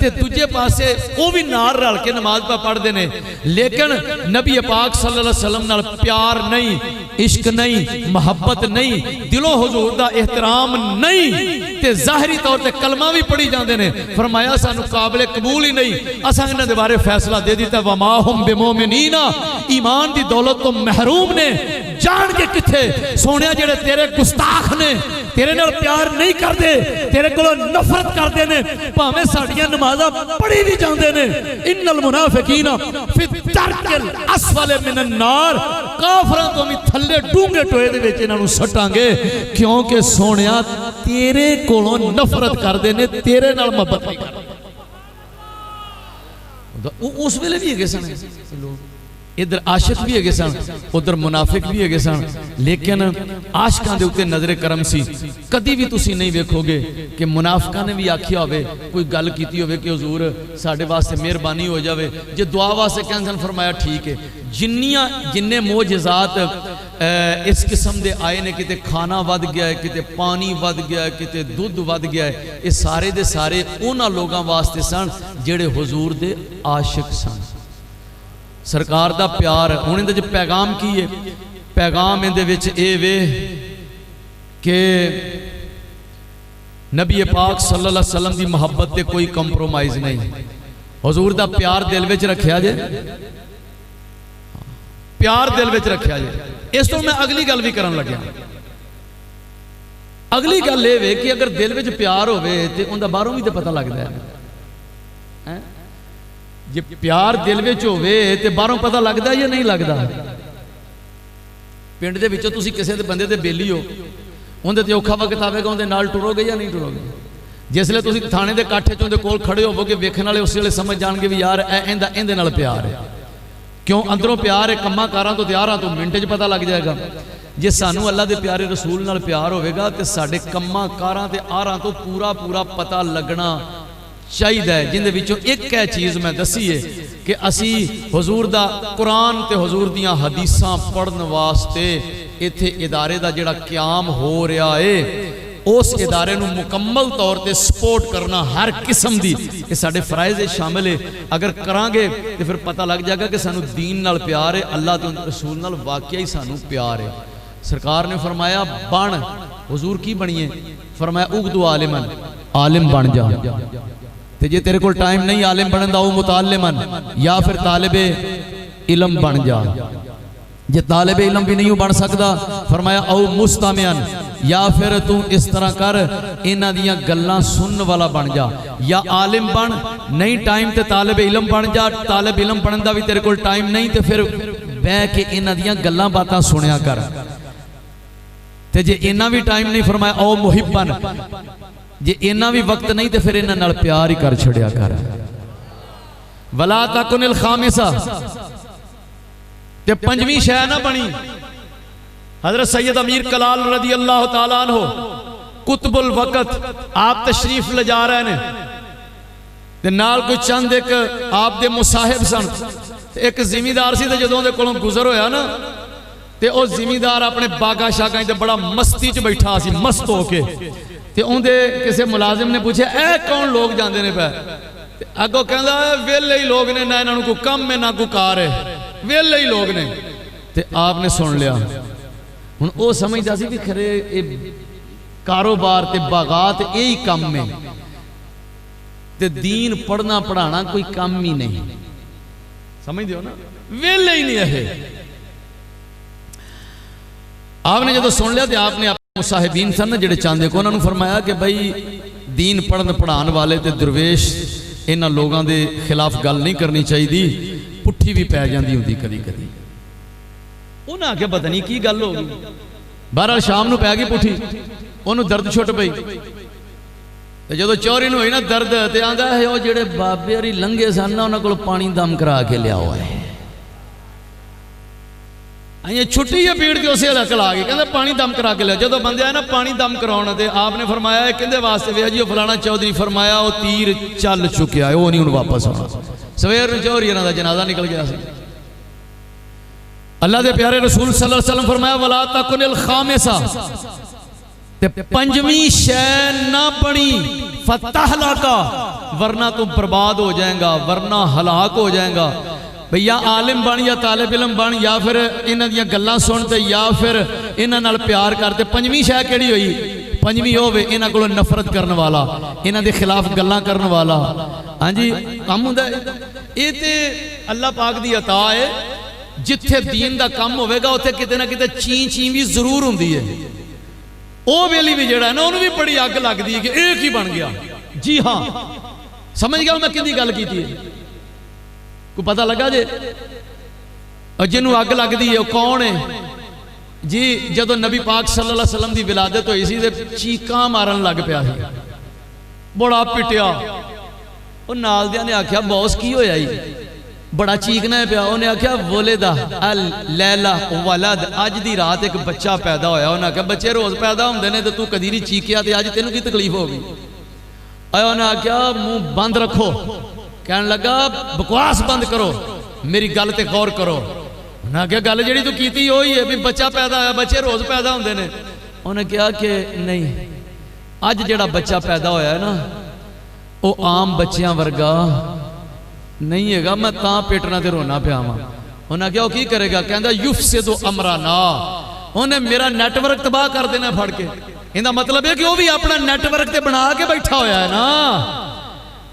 ते दूजे पासे वो भी नाल रल के नमाज पढ़दे ने। लेकिन नबी पाक सल्लल्लाहु अलैहि वसल्लम नाल प्यार नहीं, इश्क नहीं, मोहब्बत नहीं, दिलों हुजूर दा एहतराम नहीं, ते ज़ाहरी तौर ते कलमा भी पढ़ी जाते हैं। फरमाया सानू काबिल कबूल ही नहीं, असां इन्हां दे बारे फैसला दे दिता वमा हुम बिमुमिनीना, ईमान दी दौलत तो महरूम ने। जान के किथे सोनिया जेड़े तेरे गुस्ताख ने, तेरे नाल प्यार नहीं करते, तेरे कोलों नफरत करते ने, भावें साडियां नमाज़ां पढ़ी भी जाते ने। इन्नल मुनाफिकीना फी दरकिल अस्फल मिनन नार, काफरां तो भी थल्ले डूंगे टोए दे विच इन्हां नूं सट्टांगे, क्योंकि सोनिया तेरे कोलों नफरत करते ने, तेरे नाल मोहब्बत नहीं करते। उस वेले भी है सन लोग, इधर आशिक भी है सन, उधर मुनाफिक भी है सन, लेकिन आशिकां दे उत्ते नजरे करम सी। कदी भी तुसी नहीं वेखोगे कि मुनाफिकां ने भी आखिया होवे, कोई गल कीती होवे कि हुजूर साडे वास्ते मेहरबानी हो जावे, जे दुआ वास्ते कहन फरमाया ठीक है। जिन्ने मोजज़ात इस किस्म दे आए ने, किते खाना वध गया है, किते पानी वध गया है, किते दुध वध गया है, ये सारे दे सारे उन्हां लोगां वास्ते सन जेड़े हुजूर दे आशिक सन। सरकार दा प्यार हुण इहदे च पैगाम की है? पैगाम इहदे विच इह वे कि नबी पाक सल्लल्लाहु अलैहि वसल्लम दी मुहब्बत ते कोई कंप्रोमाइज नहीं। हुजूर दा प्यार दिल विच रखिया जे, प्यार दिल विच रखिया जे। इस तो मैं अगली गल भी करन लग्या। अगली गल ये वे कि अगर दिल विच प्यार होवे ते उहदा बाहरों भी तो पता लगदा है। जे प्यार दिल विच होवे ते बाहरों पता लगदा या नहीं लगदा? पिंड दे विचों तुसीं किसी दे बंदे दे बेली हो, उहदे ते औखा वक्त आवेगा, उहदे नाल टुरोगे या नहीं टुरोगे? जिसले तुसीं थाने दे काठे चों दे कोल खड़े होवोगे, वेखण वाले उस वेले समझ जाणगे भी यार इहदे नाल प्यार है। क्यों? अंदरों प्यार है, कम्मां कारां तो त्यारां तो मिंट च पता लग जाएगा। जे सानू अल्लाह दे प्यारे रसूल नाल प्यार होवेगा ते साडे कम्मां कारां ते आरां तो पूरा पूरा पता लगना चाहिए। जिंदे विचों एक है चीज़ मैं दसी है कि असी हुजूर दा कुरान ते हुजूर दियां हदीसां पढ़न वास्ते इत्थे इदारे दा जिहड़ा क़याम हो रहा है, उस इदारे नूं मुकम्मल तौर पर सपोर्ट करना हर किस्म की ये साडे फराइज़ शामिल है। अगर करांगे तो फिर पता लग जाएगा कि सानू दीन नाल प्यार है, अल्लाह के रसूल नाल वाकई सानू प्यार है। सरकार ने फरमाया बन, हुजूर की बनिए? फरमाया उगदू आलिमन, आलिम बन जा। ते जे तेरे को टाइम नहीं आलिम बनन दा, मुतालिमन या फिर तालिबे इलम बन जा। जे तालिबे इलम भी नहीं बन सकता, फरमाया औ मुस्तमियन, या फिर तू इस तरह कर इन्हां दियां गल्लां सुनने वाला बन जा। या आलिम बन, नहीं टाइम ते तालिबे इलम बन जा। तालिब इलम बनन दा भी तेरे को टाइम नहीं ते फिर बह के इन्हां दियां गल्लां बातां सुनिया कर। ते जे इन्ना भी टाइम नहीं, फरमाया औ मुहिब्बन, जे इन्ना भी वक्त नहीं तो फिर इन्हां नाल प्यार ही कर छड़िया कर। वला तकुनिल खामिसा, ते पंजवीं शय ना बनी। हजरत सैयद अमीर कलाल रदी अल्लाह तआला अन्हु कुतुबुल वक़्त आप तशरीफ ले जा रहे हैं ते नाल कोई चंद एक आप दे मुसाहिब सन। एक जिमीदार सी, जदों दे कोलों गुजर होया ना, ते ओ जिमीदार अपने बागा शागा ते बड़ा मस्ती च बैठा सी, मस्त होके। ते उहदे किसी मुलाजिम ने पूछा ए कौन लोग जाते हैं पै? अगों कहंदा वेले ही लोग ने, ना इन्हां नूं कोई काम है ना कोई कार है, वेले ही लोग ने। ते आपने सुन लिया। हुण वो समझदा सी भी खरे कारोबार ते बागात यही काम है, ते दीन पढ़ना पढ़ाना कोई काम ही नहीं। समझदे हो ना, वेले ही नहीं है। आपने जो सुन लिया तो आपने मुसाहिबीन सन जेडे चांदे को, उन्होंने फरमाया कि भाई दीन पढ़न पढ़ाने वाले ते दरवेश इन्हां लोगों के खिलाफ गल नहीं करनी चाहिए, पुट्ठी भी पै जाती होंगी कदी कदी। उन्हें आख्या पता नहीं की गल हो गई। बहरहाल शाम नूं पै गई पुठी, उन्होंने दर्द छुट पई। जो चौरी हुई ना दर्द तो आंदा है वो जेड़े बाबे हरी लंघे सन ना उन्होंने को पानी दम करा के लिया है। छुट्टी है पीड़ की उस अकल आ गई, कहते पानी दम करा के लिया। जो बंदे आए ना पानी दम कराने ते आपने फरमाया कहते वास्ते वे जी फलाना चौधरी फरमाया वो तीर चल चुकिया है, वो नहीं हूँ वापस आना। सवेर चौरी इन्हों का जनाजा निकल गया। अल्लाह के प्यारे रसूल सल्लल्लाहु अलैहि वसल्लम फरमाया वला तकुनिल खामिसा, पंजवीं शै ना बनी फतहला का, वरना तू बर्बाद हो जाएगा, वरना हलाक हो जाएगा। भैया आलिम बन या तालिब इलम बन या फिर इन्हां दियां गल्लां सुनते या फिर इन्हां नाल प्यार करते। पंजवीं शै केड़ी होई? पंजवीं होवे इन्हां कोलों नफरत करने वाला, इन्हां दे खिलाफ गल्लां करने वाला। हाँ जी काम हुंदा ये ते अल्लाह पाक दी अता है। जिथे दीन दा काम होवेगा उत्थे किते ना किते ची ची भी जरूर हुंदी है। वो वेली भी जड़ा ना उन्होंने भी बड़ी अग लगती है कि एक ही बन गया। जी हाँ समझ गया मैं किंदी गल की थी? को पता लगा जे जिन्हों अग लगती है कौन है जी? जदों नबी पाक सल्लल्लाहु अलैहि वसल्लम की विलादत हुई सी ते चीकां मारन लग पिया, बड़ा पिटिया। वो नालदियां ने आख्या बॉस की होया ही? बड़ा चीकना है पिया। उन्हें आख्या वोलेदा अल लैला वलद, अज दी रात एक बच्चा पैदा होया। उन्हें आख्या बच्चे रोज पैदा होंदे ने ते तू कदी नहीं चीकिया ते अज तेनू की तकलीफ हो गई? उन्हें आख्या मुंह बंद रखो। कहन लगा बकवास बंद करो, मेरी गल ते गौर करो। उन्हें आख्या गल जिहड़ी तू कीती ओही है भी बच्चा पैदा होया, बच्चे रोज पैदा होंदे ने। उन्हें कहा कि नहीं अज जिहड़ा बच्चा पैदा होया है ना वो आम बच्चियां वर्गा नहीं है, मैं तां पेटना ते रोना पिया वां। उन्हें क्या की करेगा? कहता युफ से तो अमरा ना, उन्हें मेरा नेटवर्क तबाह कर देना फड़ के। इहदा मतलब है कि वह भी अपना नेटवर्क ते बना के बैठा होया है ना,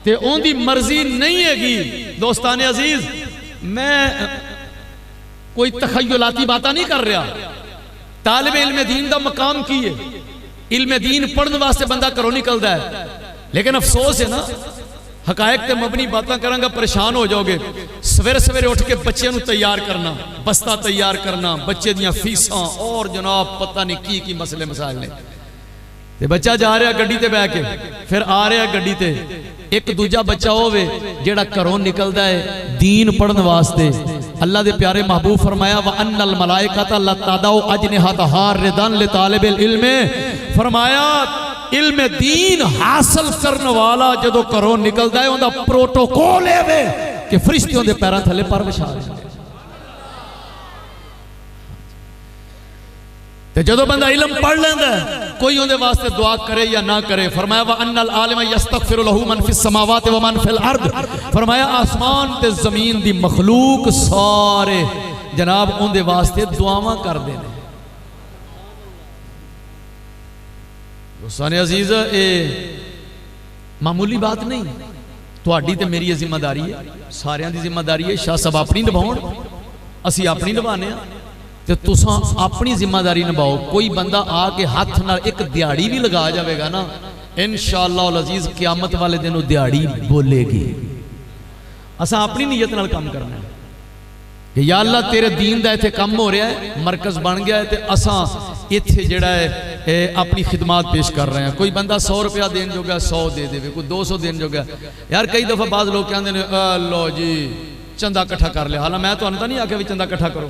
ते उनकी मर्जी नहीं हैगी। दोस्तान अजीज मैं कोई तखयलाती बातें नहीं कर रहा। तालिब इल्म दीन का मकाम की है? इल्म दीन पढ़ने वास्ते बंदा घरों निकलता है, लेकिन अफसोस है ना हकायक ते मबनी बातें करांगा परेशान हो जाओगे। सवेरे सवेरे उठ के बच्चे नूं तैयार करना, बस्ता तैयार करना, बच्चे दियां फीसां और जनाब पता नहीं की मसले मसाइल ने। ते बच्चा जा रहा गड्डी ते बह के फिर आ रहा गड्डी ते, एक दूजा बच्चा होवे जेड़ा घरों निकलदा है दीन पढ़ने वास्ते। अल्लाह दे प्यारे महबूब फरमाया व अन्नल मलाइकता लतादाउ अजनिहतहा रिदन लितालिबिल इल्म, फरमाया इल्म दीन हासिल करने वाला जदों घरों निकलता है उनका प्रोटोकॉल है कि फरिश्तियों के पैरों थले पर विछा दे। जदों बंदा इल्म पढ़ लेंदा कोई उनके वास्ते दुआ करे या ना करे, फरमाया व अन्नल आलिम यस्तगफिरु लहू मन फिस समावाति व मन फिल अर्द, फरमाया आसमान ते जमीन दी मखलूक सारे जनाब उनके वास्ते दुआवां करदे ने। दोस्ताने अजीज ये मामूली बात नहीं, तुहाडी ते मेरी जिम्मेदारी है, सारियां दी जिम्मेदारी है। शाह साहब अपनी निभाउण, असी अपनी निभाने ते तुसां अपनी जिम्मेदारी निभाओ। कोई बंदा आके हाथ नाल एक दिहाड़ी भी लगा जाएगा ना, इंशाअल्लाह अजीज क़यामत वाले दिन वो दिहाड़ी बोलेगी। असां अपनी नीयत नाल काम करना है कि या अल्लाह तेरे दीन दा इत्थे काम हो रहा है, मरकज बन गया है ते असां इत्थे जिहड़ा है अपनी खिदमत पेश कर रहे हैं। कोई बंदा 100 रुपया देन जोगा 100 दे दे, कोई 200 देन जोगा। यार कई दफा बाद लोग कहते हैं लो जी चंदा इकट्ठा कर लिया, हालांकि मैं तुहानूं तां नहीं आख्या भी चंदा इकट्ठा करो,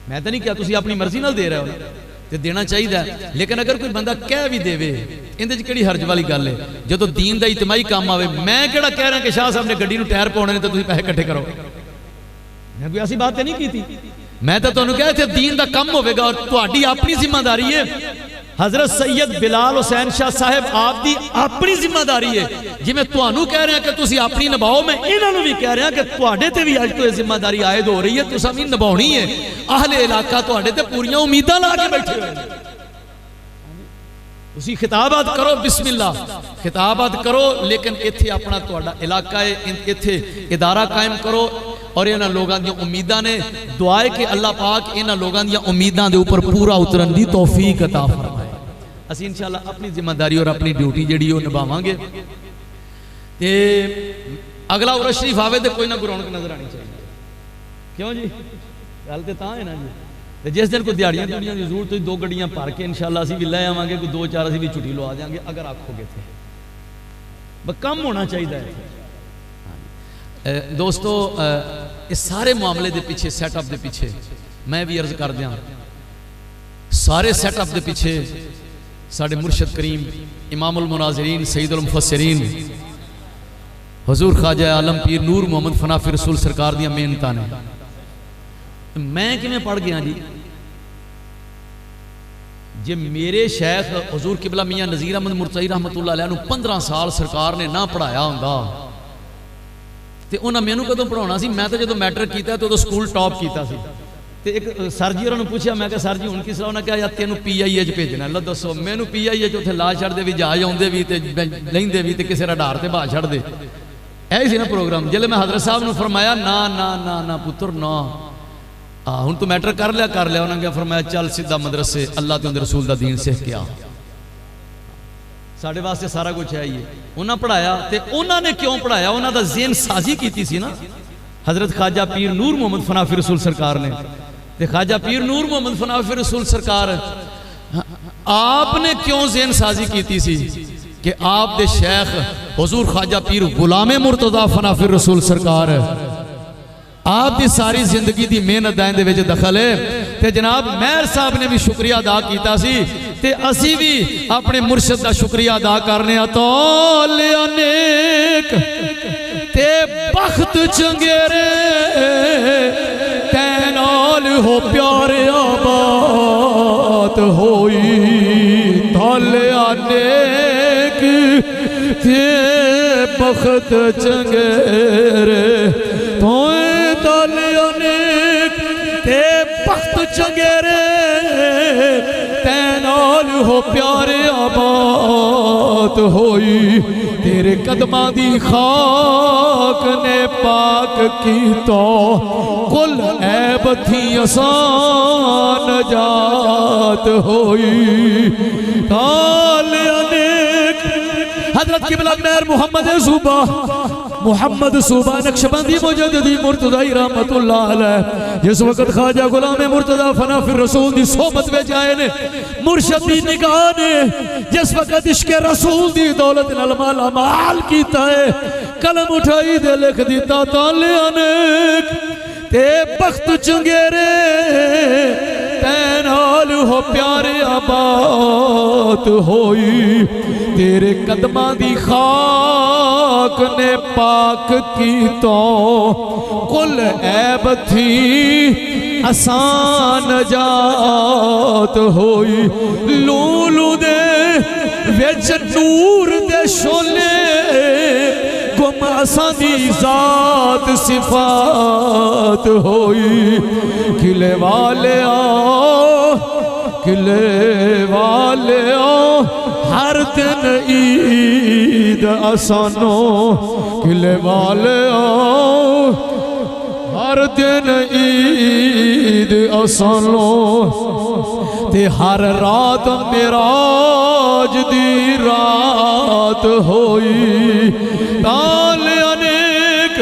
मैं तो नहीं क्या तुसीं अपनी मर्जी नाल दे रहे हो तो देना चाहिए। लेकिन अगर कोई बंदा कह भी देवे इहदे च किहड़ी हर्ज वाली गल है? जदों दीन दा इजतिमाई काम आवे, मैं किहड़ा कह रहा कि शाह साहब ने गड्डी नूं टायर पाउणे ने तो तुसीं पैसे इकट्ठे करो, मैं कोई ऐसी बात नहीं की थी। मैं तो तुहानूं कहा इत्थे दीन दा काम होवेगा और तुहाडी अपनी जिम्मेदारी है। हजरत सैयद बिलाल हुसैन शाह साहब आपकी अपनी जिम्मेदारी है। जिवें तुहानूं कह रहे हैं कि तुसीं अपनी निभाओ, मैं इन्होंने भी कह रहा कि तुहाडे ते भी अज तो जिम्मेदारी आयद हो रही है, तुसां भी निभाउणी है। आहले इलाका तुहाडे ते पूरियां उम्मीदां ला के बैठे हुए हैं। तुसीं खिताबात करो, बिस्मिल्लाह खिताबात करो, लेकिन इत्थे अपना तुहाडा इलाका है, इत्थे इदारा कायम करो और इन्हां लोगों दी उम्मीदां ने। दुआ है कि अल्लाह पाक इन्हां लोगों दी उम्मीदां दे उपर पूरा उतरन दी तौफीक अता फरमाए। असीं इंशाअल्लाह अपनी जिम्मेदारी और अपनी ड्यूटी जिहड़ी वो निभावांगे। ते अगला उरस शरीफ आवे तो कोई ना रौनक नजर आनी चाहिए। क्यों जी? गल तो तां है ना जी, ते जिस दिन कोई दिहाड़ियां दुनिया की जरूरत होई 2 गड्डियां भर के इंशाअल्लाह असीं भी लै आवांगे, कोई 2-4 असीं भी छुट्टी लवा देंगे अगर आखोगे तो। बस कम होना चाहिए। दोस्तों इस सारे मामले के पीछे सैटअप के पीछे मैं भी अर्ज कर दिया, सारे सैटअप के पीछे साडे मुर्शद करीम इमामुल मुनाज़िरीन सईदुल मुफस्सिरीन हुजूर ख्वाजा आलम पीर नूर मोहम्मद फनाफी रसूल सरकार दी मेहनतां ने। मैं किवें पढ़ गया जी, जे मेरे शेख हुजूर किबला मियाँ नज़ीर अहमद मुर्तज़ी रहमतुल्लाह अलैह नूं 15 साल सरकार ने ना पढ़ाया हुंदा ते उन्हां मैनूं कदों पढ़ाउणा सी। मैं तो जो मैट्रिक कीता तो स्कूल टॉप कीता सी। ते एक सर जी उन्होंने पूछा, मैं कहा सर जी हुण की सलाह? उन्हें कहा यार तेनू PIA च भेजना। लो दसो मैनू PIA च उत्थे ला छड्डदे भी, जहाज आउंदे भी ते लैंदे भी ते किसी रडार ते बहा छड्डदे। ऐ सी ना प्रोग्राम। जिहले मैं हज़रत साहब नूं फरमाया ना ना ना ना पुत्र ना, हुण तू मैट्रिक कर लिया उन्होंने क्या फरमाया चल सीधा मदरसे अल्लाह ते उहदे रसूल दा दीन सीख के आ। साढ़े वास्ते सारा कुछ है ये। उन्हें पढ़ाया तो उन्होंने क्यों पढ़ाया? उन्होंने तो ज़हन साजी की सी ना हज़रत ख्वाजा पीर नूर मोहम्मद फनाफी रसूल सरकार ने। तो ख्वाजा पीर नूर मोहम्मद फनाफी रसूल सरकार आपने क्यों ज़हन साजी की सी कि आप दे शेख हुजूर ख्वाजा पीर गुलाम मुर्तज़ा फनाफी रसूल सरकार आप दी सारी जिंदगी दी मेहनत दे विच दखल है। ते जनाब मेहर साहब ने भी शुक्रिया अदा किया सी ते असी भी अपने मुर्शद का शुक्रिया अदा करने। तौलिया नेक ते बख्त चंगेरे तैनाल हो प्यारे बात होई। तौलिया नेक ते बख्त चंगेरे ते बख्त चंगेरे तैनाल हो प्यारे आबाद होई। तेरे कदमां दी खाक ने पाक की तो कुल ऐब थी आसान जात होई। ताल अनेक हजरत किबला मेहर मोहम्मद सूबा नक्शबंदी मुजद्दिदी मुर्तज़ी रहमतुल्लाह अलैह जिस वक्त ख्वाजा गुलाम मुर्तज़ा फनाफी रसूल दी सोहबत विच आए ने, मुर्शद दी निगाह ने जिस वक्त इश्क रसूल दी दौलत नाल माला माल कीता है, कलम उठाई दे लिख दिता ताले अनेक ते बख्त चंगेरे तैनाल हो प्यारे आबाद होई। तेरे कदमां दी खाक ने पाक की तो कुल ऐब थी आसान जात होई। लूलू दे विच नूर दे शोले गुम असां दी जात सिफात होई। किले वाले आओ हर दिन ईद असानो। किले वाले आओ हर दिन ईद असानो। ते हर रात मेराज दी रात होई। ताल अनेक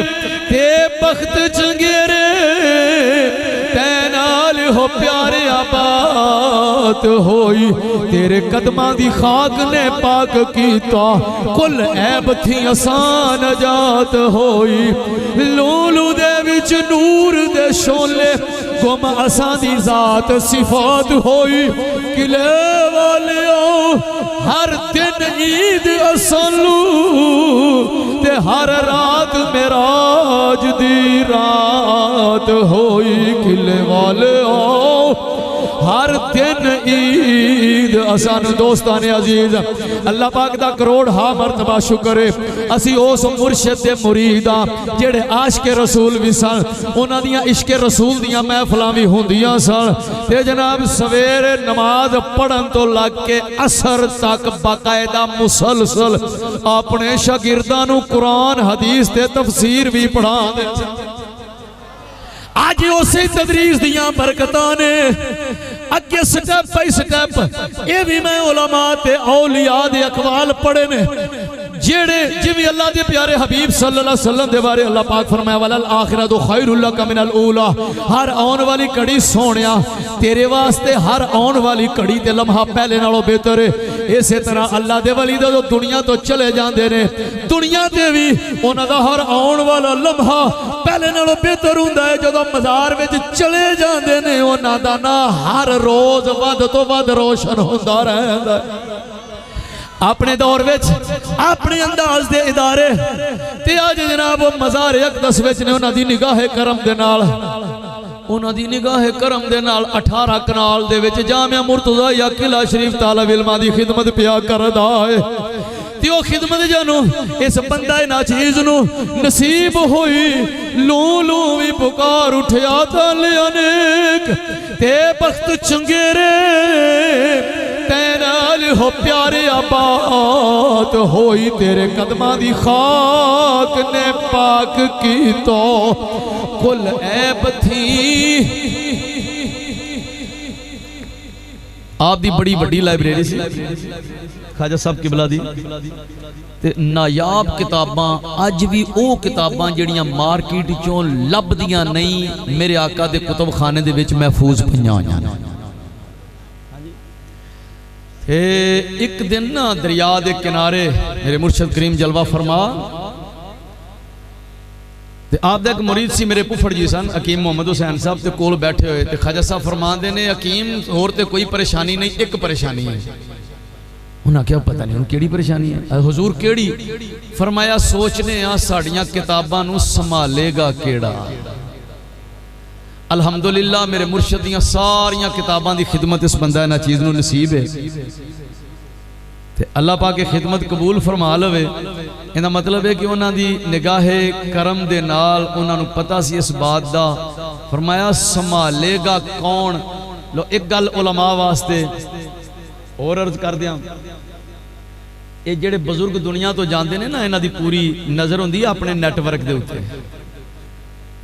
ते बख्त चंगेरे तैनाल हो प्यारे आबाद होई। तेरे कदमां दी खाक ने पाक कीता कुल ऐब थी आसान जात होई। लूलू दे विच नूर दे शोले गुम असां दी जात सिफात होई। किले वाले हर दिन ईद असानू ते हर रात मेराज दी रात होई। किले वाले हर दिन ईद असानू। दोस्ताने अजीज अल्लाह पाक दा करोड़ हा मरतबा शुक्र है असी उस मुर्शिद दे मुरीद हां जेड़े आशिक रसूल भी सन। उन्हां दियां इश्क रसूल दियां महफिलां भी होंदियां सन ते जनाब सवेरे नमाज पढ़न तो लग के असर तक बाकायदा मुसलसल अपने शागिर्दां नूं कुरान हदीस ते तफसीर भी पढ़ांदे। आज उसे तदरीस दियां बरकतां ने अगे स्टेप बाई स्टेप ये भी मैं उलमा ते औलिया दे अकवाल पढ़े ने जेड़े जिवें अल्लाह दे प्यारे हबीब सल्लल्लाहु अलैहि वसल्लम दे बारे अल्लाह पाक फरमाया वलल आखिरतु खैरुल लक मिनल ऊला, हर आने वाली घड़ी सोहणिया तेरे वास्ते हर आने वाली घड़ी ते लम्हा पहले नालों बेहतर है। इस तरह अल्लाह दे वली जो दुनिया तो चले जाते ने दुनिया ते भी उन्हां दा हर आने वाला लम्हा पहले नालों बेहतर हुंदा है। जदों मज़ार विच चले जाते ने उन्हां दा ना हर रोज वध तो वध रोशन हुंदा रहिंदा है। अपने दौर विच अपने अंदाज दे इदारे ते अज जनाब मज़ार अक़दस विच ने उन्हां दी निगाह करम दे नाल उन्हां दी निगाह करम दे नाल 18 कनाल दे विच जामिया मुर्तज़ा या किला शरीफ तालिब इल्मां दी खिदमत पिया करदा है। ते ओ खिदमत जानो इस बंदा नाचीज़ नू नसीब होई लू लू भी पुकार उठिया ताले अनेक ते बख्त चंगेरे तैनाल हो प्यारे आबाद होई तेरे कदमां दी खाक ने पाक की तो कुल ऐब थी। आप दी बड़ी बड़ी लाइब्रेरी सी ख्वाजा साहब किबला दी ते नायाब किताबां अज भी वो किताबां जड़ियां मार्केट चों लभदियां नहीं मेरे आका दे कुतुब खाने दे विच महफूज पईयां होईयां ने। एक दिन ना दरिया के किनारे मेरे मुर्शद करीम जलवा फरमा ते आप दा एक मुरीद सी मेरे फुफड़ जी सन हकीम मोहम्मद हुसैन साहब ते कोल बैठे हुए ते ख्वाजा साहब फरमाते ने हकीम होर ते कोई परेशानी नहीं एक परेशानी है। उन्हें क्या पता नहीं केड़ी परेशानी है हुजूर केड़ी? फरमाया सोचने आ साड़ियां किताबां नूं संभालेगा केड़ा। अल्हम्दुलिल्लाह मेरे मुर्शद दियां सारियां किताबां दी खिदमत इस बंदा ना चीज़ नूं नसीब है ते अल्लाह पाक की खिदमत कबूल फरमा लवे। इहदा मतलब है कि उन्हां दी निगाहे करम दे नाल उन्हां नूं पता सी इस बात दा। फरमाया संभालेगा कौन? लो एक गल उलमा वास्ते और अर्ज कर दियां, ये जेड़े बजुर्ग दुनिया तो जाते हैं ना इन्हां दी पूरी नज़र हुंदी है अपने नैटवर्क दे उत्ते।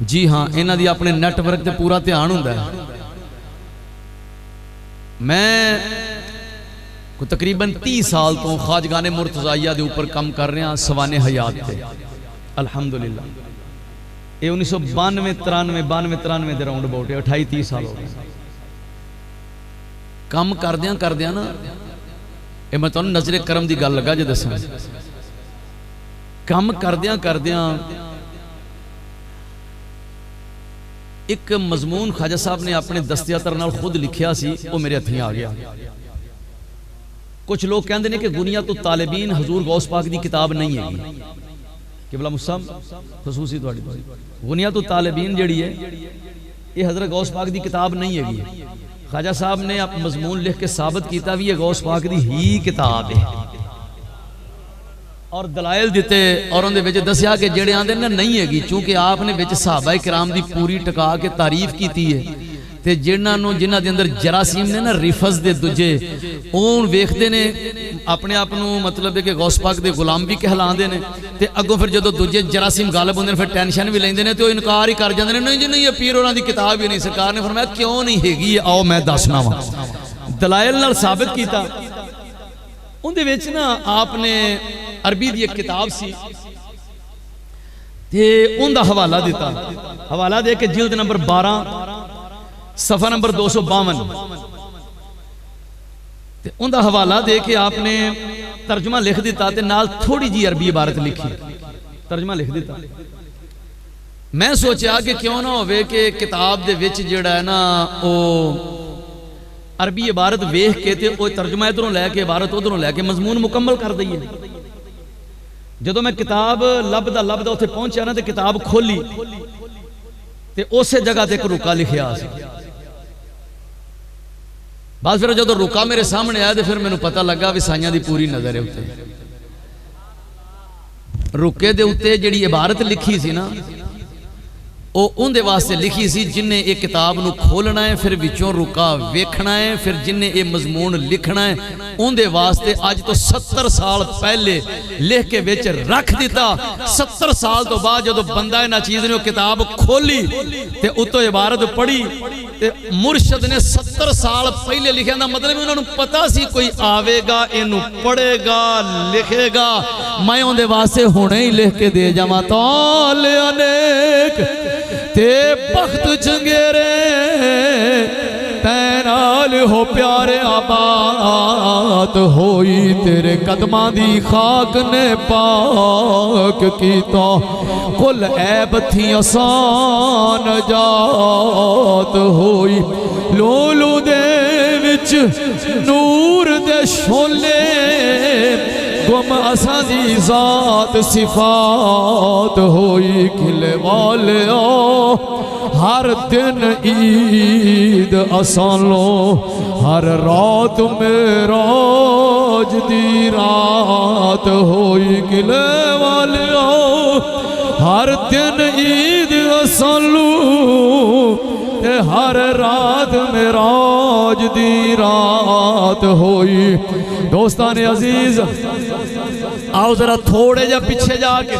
जी हाँ इन्हां दी अपने नैटवर्क ते पूरा ध्यान हुंदा है। मैं को तकरीबन 30 साल तो ख्वाजगाने मुर्तज़ाइया दे ऊपर काम कर रहा सवाने हयात थे अल्हम्दुलिल्लाह। ये 1992 93 दे राउंड अबाउट 28-30 साल हो गए काम करदियां ना। ये मैं तुहानूं नज़रे करम की गल लगा जो दसां। काम करदियां एक मजमून ख्वाजा साहब ने अपने दस्तियातर नाल खुद लिखिया सी, वो मेरे हथीं आ गया। कुछ लोग कहते हैं कि गुनिया तो तालिबीन हजूर गौस पाक की किताब नहीं है किबला मुसम खसूसी गुनिया तो तालिबीन जिहड़ी है ये हजरत गौस पाक की किताब नहीं है। ख्वाजा साहब ने मजमून लिख के साबित किया भी ये गौस पाक की ही किताब है और दलाइल दिते और उन्हें विच दसिया कि जेड़े आंदे ना नहीं हैगी चूंकि आपने विच सहाबा किराम की पूरी टका के तारीफ की है ते जिन्हां दे अंदर जरासीम ने ना रिफज दे दूजे ओन वेखदे ने अपने आप नूं मतलब है कि गौस पाक दे गुलाम भी कहलांदे ने ते अगों फिर जदों दूजे जरासीम गालिब हुंदे ने फिर टेंशन भी लैंदे ने ते इनकार ही कर जांदे ने नहीं जी नहीं ये पीर होरां दी किताब ही नहीं। सरकार ने फरमाया क्यों नहीं हैगी आओ मैं दसना वा दलाइल नाल साबित कीता। उहदे विच ना आपने अरबी दी एक किताब सी ते उहदा हवाला दिता, हवाला दे के जिल्द नंबर 12 सफा नंबर 252 ते उनका हवाला दे के आपने तर्जमा लिख दिता ते नाल थोड़ी जी अरबी इबारत लिखी तर्जमा लिख दिता। मैं सोचा कि क्यों ना होवे कि किताब दे विच जिहड़ा है ना वो अरबी इबारत वेख के ते वो तर्जमा इधरों लैके इबारत उधरों लैके मजमून मुकम्मल कर दईए। जदों मैं किताब लभदा उत्थे पहुंचा ना तो किताब खोली ते उस जगह ते एक रुका लिखिया बस फिर जो रुका मेरे सामने आया तो फिर मैंने पता लगा भी साइयां दी पूरी नजर है उत्ते रुके दे उत्ते जिहड़ी इबारत लिखी सी ना उनके वास्ते लिखी सी जिन्हें एक किताब नू खोलना है, फिर विचों रुका वेखना है, फिर जिन्हें ये मजमून लिखना है उनके वास्ते अज तो 70 साल पहले लिख के विच रख दिता। 70 साल तो बाद जो बंदा इन्ह चीज़ ने किताब खोली ते उत्तों इबारत पढ़ी ते मुर्शद ने 70 साल पहले लिखे का मतलब उन्होंने पता सी कोई आवेगा, इनू पढ़ेगा, लिखेगा, मैं उनके वास्ते हुणे ही लिख के दे जावां। तौल अनेक ते बख्त चंगेरे तैनाल हो प्यारे आबाद होई तेरे कदमां दी खाक ने पाक कीता कुल ऐब थी आसान जात होई लोलू दे विच नूर दे शोले गुम असां दी जात सिफात होई किले वाले हर दिन ईद असालो हर रात मेराज दी रात होई किले वाले हर दिन ईद असालू हर रात मेराज दी रात होई। दोस्तान अजीज आओ जरा थोड़े जा पीछे जाके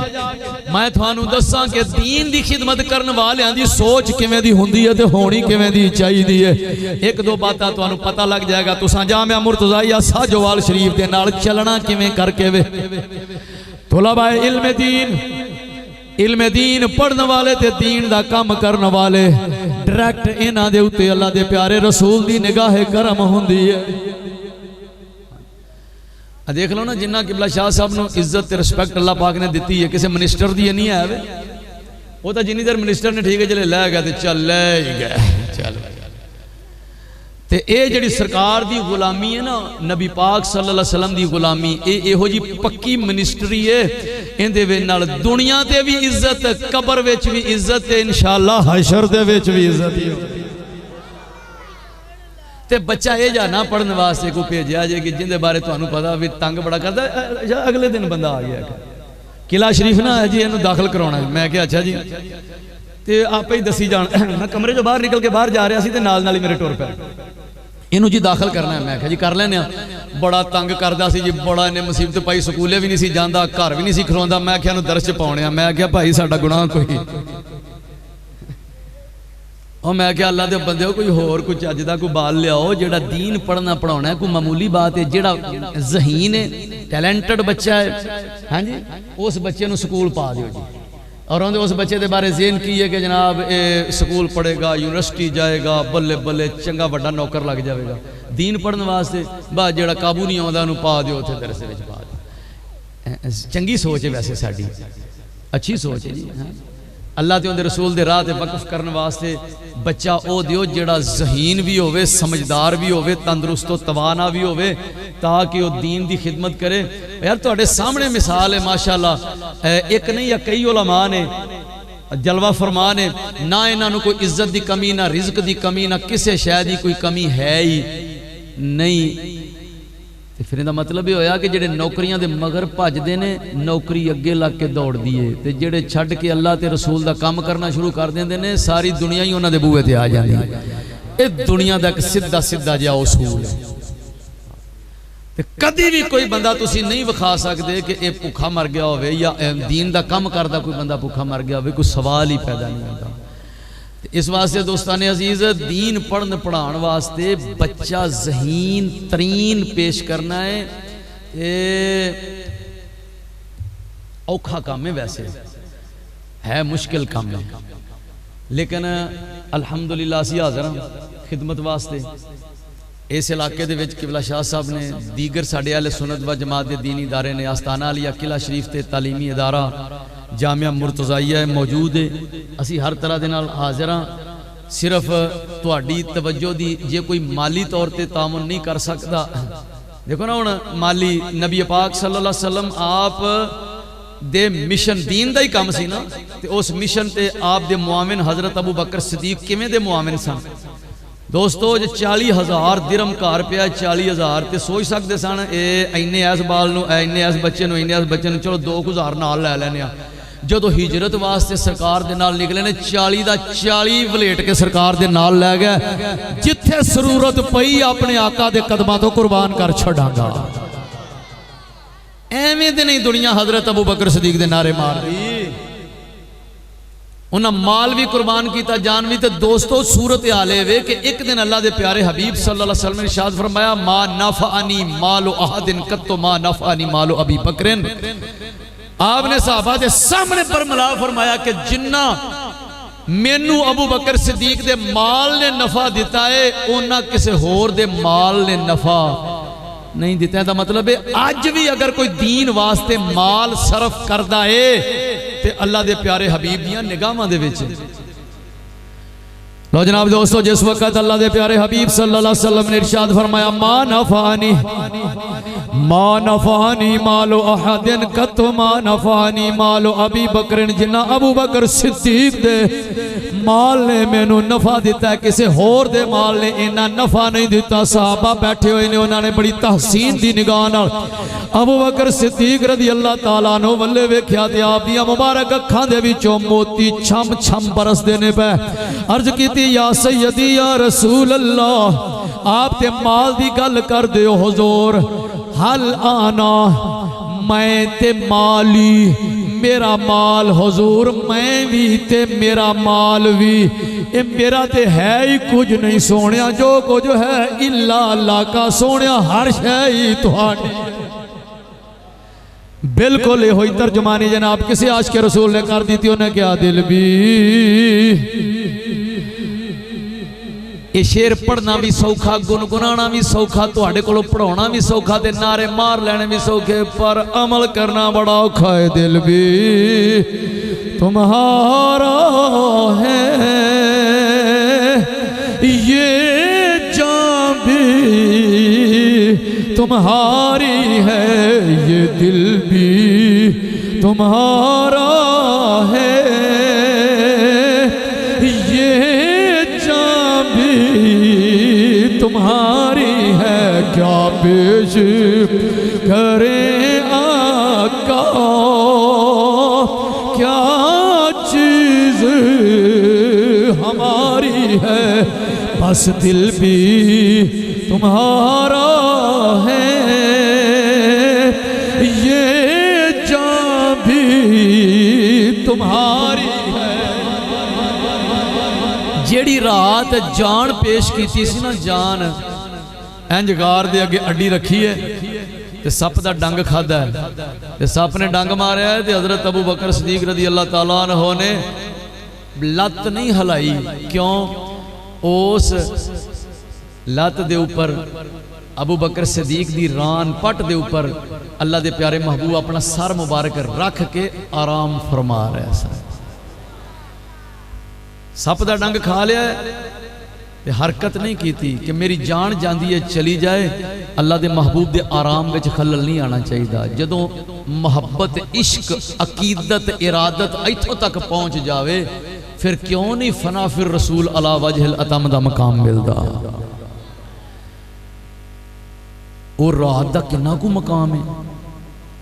मैं थानू दसा कि दीन दी खिदमत करने वालियां दी सोच किवें दी हुंदी है ते होनी किवें दी चाहिदी है। एक दो बातां थानू पता लग जाएगा। तुसां जामिया मुर्तज़ाइया साजोवाल शरीफ दे नाल चलना किवें करके वे तुलबाए इल्म दीन पढ़ने वाले ते दीन दा काम करने वाले डायरेक्ट इन्हां दे उत्ते अल्लाह दे प्यारे रसूल दी निगाह करम हुंदी है। देख लो ना जिन्ना किबला शाह साहब नूं इज्जत ते रिस्पैक्ट अल्लाह पाक ने दी है किसी मिनिस्टर दी नहीं है वे वो तो जिन्नी देर मिनिस्टर ने ठीक है चले लै गया तो चल लै ही गए चल ते ये जिहड़ी सरकार दी गुलामी है ना नबी पाक सल्लल्लाहु अलैहि वसल्लम दी गुलामी इहो जी पक्की मिनिस्ट्री है। इहदे वे नाल दुनिया ते भी इज्जत कबर विच भी इज्जत ते इंशाअल्लाह हशर दे विच भी इज्जत ही ते बच्चा ये जा ना पढ़ने वास्ते को भेजा जे कि जिंदे बारे तुहानू पता भी तंग बड़ा करता। अगले दिन बंदा आ गया किला शरीफ ना है जी इन्हू दाखिल करवाना मैं क्या अच्छा जी ते आप ही दसी जान मैं कमरे चो बाहर निकल के बाहर जा रहा सी ते नाल नाल ही मेरे टुर पै इनू जी दाखिल करना है। मैं क्या जी कर लेने बड़ा तंग करता सी जी बड़ा इन्हें मुसीबत पाई स्कूले भी नहीं सी जांदा घर भी नहीं सी खलोंदा। मैं क्या दर्श च पाने मैं क्या भाई साडा गुनाह कोई और मैं क्या अल्लाह दे बंदे कोई होर कोई चज दा कोई बाल लियाओ जेड़ा दीन पढ़ना पढ़ाना है कोई मामूली बात है। जेड़ा ज़हीन है टैलेंटेड बच्चा है हाँ जी उस बच्चे नूं स्कूल पा दिओ जी और उस बच्चे के बारे ज़हन की है कि जनाब ये स्कूल पढ़ेगा यूनिवर्सिटी जाएगा बल्ले बल्ले चंगा बड़ा नौकर लग जाएगा। दीन पढ़ने वास्ते बस जेड़ा काबू नहीं आता उन्होंने पा दिओ उत्थे दरसे विच पा दिओ। चंगी सोच है वैसे साडी अच्छी सोच है जी हाँ अल्लाह ते उनके रसूल दे राह ते वक़्फ करने वास्ते बच्चा ओ दिओ जेड़ा ज़हीन भी होवे समझदार भी होवे तंदुरुस्त तवाना भी होवे ताकि वो दीन दी खिदमत करे। यार तुहाडे सामने मिसाल है माशाअल्लाह एक नहीं या कई उलमा ने जलवा फरमा ने ना इन्हों कोई इज्जत की कमी ना रिज़्क की कमी ना किसी शय की कोई कमी है ही नहीं। फिर इहदा मतलब ये होया कि जेडे नौकरियां दे मगर भजदे ने नौकरी अगे लग के दौड़दी है ते जेडे छड्ड के अल्लाह ते रसूल दा काम करना शुरू कर देंदे ने सारी दुनिया ही उन्हां दे बूहे ते आ जांदी है। ये दुनिया दा एक सीधा सीधा जिहा उसूल है ते कदी भी कोई बंदा तुसी नहीं विखा सकदे कि ये भुखा मर गया होवे या दीन दा काम करदा कोई बंदा भुखा मर गया होवे कोई सवाल ही पैदा नहीं होता। इस वास्ते दोस्ताने अजीज दीन पढ़न पढ़ाने वास्ते बच्चा ज़हीन तरीन पेश करना है औखा काम है वैसे है मुश्किल काम है लेकिन अल्हम्दुलिल्लाह असीं हाज़र हां खिदमत वास्ते। इस इलाके दे विच किबला शाह साहब ने दीगर साडे अहले सुन्नत व जमात दे दीनी इदारे ने आस्ताना अलिया किला शरीफ ते तालीमी इदारा जामिया मुर्तज़ाइया मौजूद है। असी हर तरह दे नाल हाज़र हाँ सिर्फ तुहाडी तवज्जो दी जे कोई माली तौर ते तामुन नहीं कर सकता देखो ना हुण माली नबी पाक सल्लल्लाहु अलैहि वसल्लम आप दे मिशन दीन दा ही काम सी ना ते उस मिशन ते आप दे मुआविन हज़रत अबू बकर सिद्दीक किवें दे मुआविन सन। दोस्तों जो 40,000 दिरम घर पिया 40,000 तो सोच सकते सन इन्ने इस बाल इन्ने इस बच्चे इन्ने इस बच्चे चलो 2,000 नाल लै लैने ਜਦੋਂ ਹਿਜਰਤ ਵਾਸਤੇ ਸਰਕਾਰ ਦੇ ਨਾਲ ਨਿਕਲੇ ਨੇ 40 ਦਾ 40 ਵਲੇਟ ਕੇ ਸਰਕਾਰ ਦੇ ਨਾਲ ਲੈ ਗਿਆ, ਜਿੱਥੇ ਜ਼ਰੂਰਤ ਪਈ ਆਪਣੇ ਆਕਾ ਦੇ ਕਦਮਾਂ ਤੋਂ ਕੁਰਬਾਨ ਕਰ ਛੱਡਾਂਗਾ। ਐਵੇਂ ਦੇ ਨਹੀਂ ਦੁਨੀਆ हजरत अबू बकर सदीक दे नारे मार रही, उन्हें माल भी कुर्बान किया, जान भी। तो दोस्तों सूरत हाल वे कि एक दिन अल्लाह के प्यारे हबीब सल्लल्लाहु अलैहि वसल्लम ने इरशाद फरमाया, मा नफ़अनी मालो अहदिन कत्तो मा नफ़अनी मालो अबी बकरिन। आपने सहाबा के सामने पर मिला फरमाया कि जिन्ना मैनू अबू बकर सिद्दीक दे माल ने नफा दिता है, उन्ना किसी होर दे माल ने नफा नहीं दिता है। मतलब है अज भी अगर कोई दीन वास्ते माल सरफ करता है ते अल्लाह दे प्यारे हबीब दियां निगाहां दे विच। लो जनाब दोस्तों, जिस वक्त अल्लाह दे प्यारे हबीब सल्लल्लाहु अलैहि वसल्लम ने इरशाद फरमाया, मा नफ़ानी मालो अहदिन कत्तो मा नफ़ानी मालो अबी बकरिन। जिन्ना अबू बकर सिद्दीक दे माल ने मैनू नफा दिता है, किसी होर दे माल ने इन्ना नफा नहीं दिता। सहाबा बैठे हुए ने, उन्होंने बड़ी तहसीन दी निगाह नाल अबू बकर सिद्दीक रज़ी अल्लाह तआला अन्हु वल्ले वेख्या ते आप दी मुबारक अखां दे विचों मोती छम छम बरसदे ने पे। अर्ज कीती, या सैयदी या रसूल अल्लाह, आप ते माल दी गल कर दे हुजूर। हल आना मैं ते माली, मेरा माल हुजूर, मैं भी ते मेरा माल भी, ये मेरा ते है ही कुछ नहीं सोनिया, जो कुछ है इल्ला अल्लाह का। सोनिया हर शै ही तुहाडी। बिल्कुल यो तर्जमानी जनाब किसी आशिक रसूल ने कर दी थी। उन्हें क्या दिल भी, ये शेर पढ़ना भी सौखा, गुनगुनाना भी सौखा, तुहाडे कोलों पढ़ाउणा भी सौखा, ते नारे मार लेने भी सौखे, पर अमल करना बड़ा औखा है। दिल भी तुम्हारा है, ये जान भी तुम्हारी है, ये दिल भी तुम्हारा है, ये तुम्हारी है। क्या पेश करें आका, क्या चीज हमारी है, बस दिल भी तुम्हारा है, ये जान भी तुम्हारी है। जेड़ी रात जान पेश की सी ना, जान इंज गार दे अगे अड्डी रखी है ते सप दा डंग खादा है, ते सप ने डंग मारिया है, ते हजरत अबू बकर सिद्दीक रज़ी अल्लाह तआला अन्हु ने लत नहीं हिलाई। क्यों? उस लत दे ऊपर अबू बकर सिद्दीक दी रान पट दे ऊपर अल्लाह दे प्यारे महबूब अपना सर मुबारक रख के आराम फरमा रहा है। सप दा डंग खा लिया, हरकत नहीं की कि मेरी जान जाती है चली जाए। अल्लाह दे महबूब दे आराम विच खलल नहीं आना चाहिए। जदों मुहब्बत, इश्क, अकीदत, इरादत इत्थों तक पहुँच जाए, फिर क्यों नहीं फना फिर रसूल अला वजहिल अतम दा मकाम मिलता। और रात दा किन्ना कु मकाम है।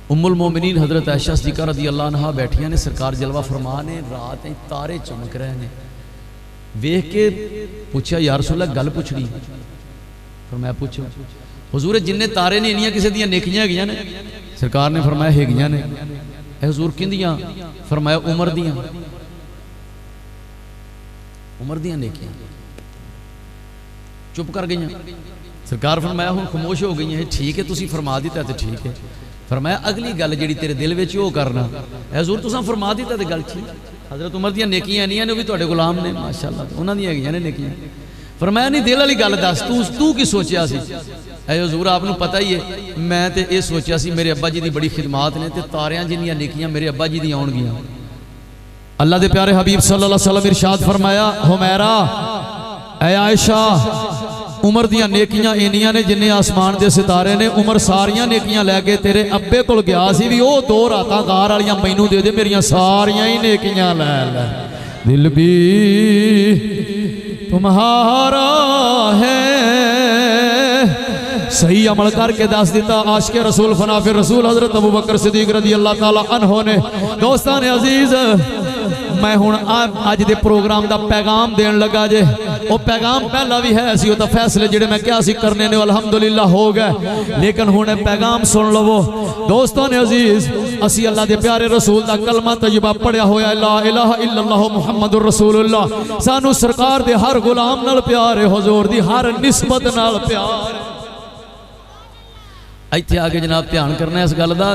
उम्मुल मोमिनीन हजरत आयशा सिद्दीक़ा रज़ी अल्लाह अन्हा बैठियां ने, सरकार जलवा फरमा ने, रात तारे चमक रहे हैं। वेख के पूछा, या रसूल अल्लाह गल पुछनी? फरमाया पूछो। हुजूर जिन्ने तारे ने इन्नियां किसी दियां नेकियां हैगियां ने? सरकार ने फरमाया हैगियां ने। हुजूर किंदियां? फरमाया उमर दियां। उमर दियां नेकियां। चुप कर गई। सरकार फरमाया हुण खामोश हो गई है। ठीक है तुसीं फरमा दिता तो ठीक है। फरमाया अगली गल जिहड़ी तेरे दिल विच वो करना। हुजूर तुसां फरमा दिता तो गल ठीक। हजरत उमर दियां नेकियां नहीं ने, वो भी तुहाडे गुलाम ने माशाअल्लाह, उन्हां दियां हैगियां ने नेकियां। फरमाया नहीं दिल वाली गल दस, तू की सोचिया सी? हुजूर आपनूं पता ही है, मैं तो ये सोचिया सी मेरे अब्बा जी की बड़ी खिदमात ने, ते तारियां जिन्नियां नेकियां मेरे अब्बा जी दी आउणगियां। अल्लाह दे प्यारे हबीब सल्लल्लाहु अलैहि वसल्लम इरशाद फरमाया, हुमैरा ऐ आयशा, उमर दियां नेकियां इन्नियां ने जिन्ने आसमान दे सितारे ने। उमर सारियां नेकियां लैके तेरे अब्बे कोल गया सी भी वो 2 रातां कार वालियां मैनू दे दे, मेरियां सारियां ही नेकियां लै लै। दिल भी तुम्हारा है, सही अमल करके दस दिता। आशिक रसूल फना फिर रसूल हजरत अबू बकर सिद्दीक रज़ी अल्लाह ताला अन्हो ने। दोस्तान अजीज मैं हुण अज दे प्रोग्राम का पैगाम देन लगा जे। वो पैगाम पहला भी है सी, तो फैसले जिहड़े मैं क्या सी करने ने अल्हम्दुलिल्लाह हो गए, लेकिन हुण पैगाम सुन लवो। दोस्तों ने अजीज असी अल्लाह के प्यारे रसूल का कलमा तय्यबा पढ़िया होया ला इलाहा इल्लल्लाह मुहम्मदुर रसूलुल्लाह। सानू सरकार दे हर गुलाम नाल प्यार है, हुजूर दी हर निस्बत नाल प्यार। इत्थे आगे जनाब ध्यान करना इस गल का,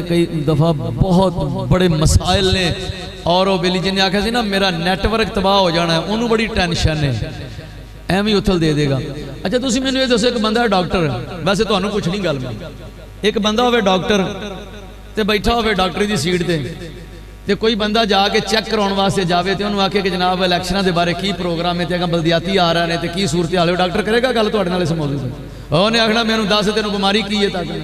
कई दफा बहुत बड़े मसाइल ने। और वह बेली जिन्हें आख्या ना मेरा नैटवर्क तबाह हो जाना है, उन्होंने बड़ी टेंशन है, एवं उथल दे देगा। अच्छा तुम मैंने ये दसो, एक बंदा डॉक्टर, वैसे तुम्हें पुछनी गल मैं, एक बंदा हो डॉक्टर तो बैठा हो डॉक्टरी की सीट पर, तो कोई बंदा जाके चैक कराने वास्ते जाए तो उन्होंने आखे कि जनाब इलैक्शनों के बारे की प्रोग्राम है, तो बलदियाती आ रहे हैं, तो की सूरत हाल है, डॉक्टर करेगा गल तुहाडे नाल इस मौजू से? उन्हें आखना मैनू दस तेन बीमारी की है, ताकि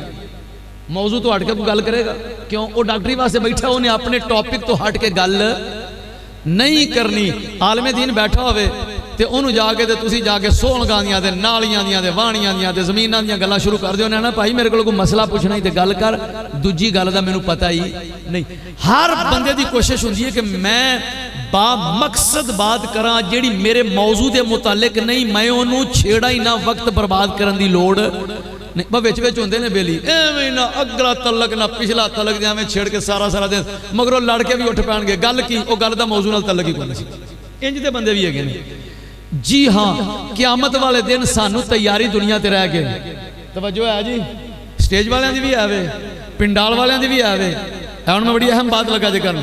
मौजू तो हट के कोई गल करेगा? क्यों? वो डॉक्टरी वास्ते बैठा, उन्हें अपने टॉपिक तो हट के गल नहीं करनी। आलमे दीन बैठा होवे ते उन्होंने जाके तो तुसी जाके सोहणगां दियां ते नालियां दियां ते वाहणियां दियां ते जमीनां दियां गल्लां शुरू कर दिओ। ना भाई मेरे को मसला पुछना ही तो गल कर, दूजी गल दा मैनू पता ही नहीं। हर बंदे की कोशिश होंदी है कि मैं बा मकसद बात करा जिहड़ी मेरे मौजू के मुतालिक नहीं, मैं उन्होंने छेड़ा ही ना, वक्त बर्बाद करने की लोड़ नहीं। बस विच विच होंदे ने बेली एवें ना अगला तलक ना पिछला तलक एवें छेड़ के सारा सारा दिन मगरों लड़ के भी उठ पैणगे। गल की वो गल दा मौजू नाल तलक ही कोई नहीं। इंज दे बंदे भी है जी। हाँ क़यामत वाले दिन सानू तैयारी दुनिया ते रह गए। तवज्जो है जी, स्टेज वालियां दी भी आवे, पिंडाल वालियां दी भी आवे। हुण मैं बड़ी अहम बात लगा जे करन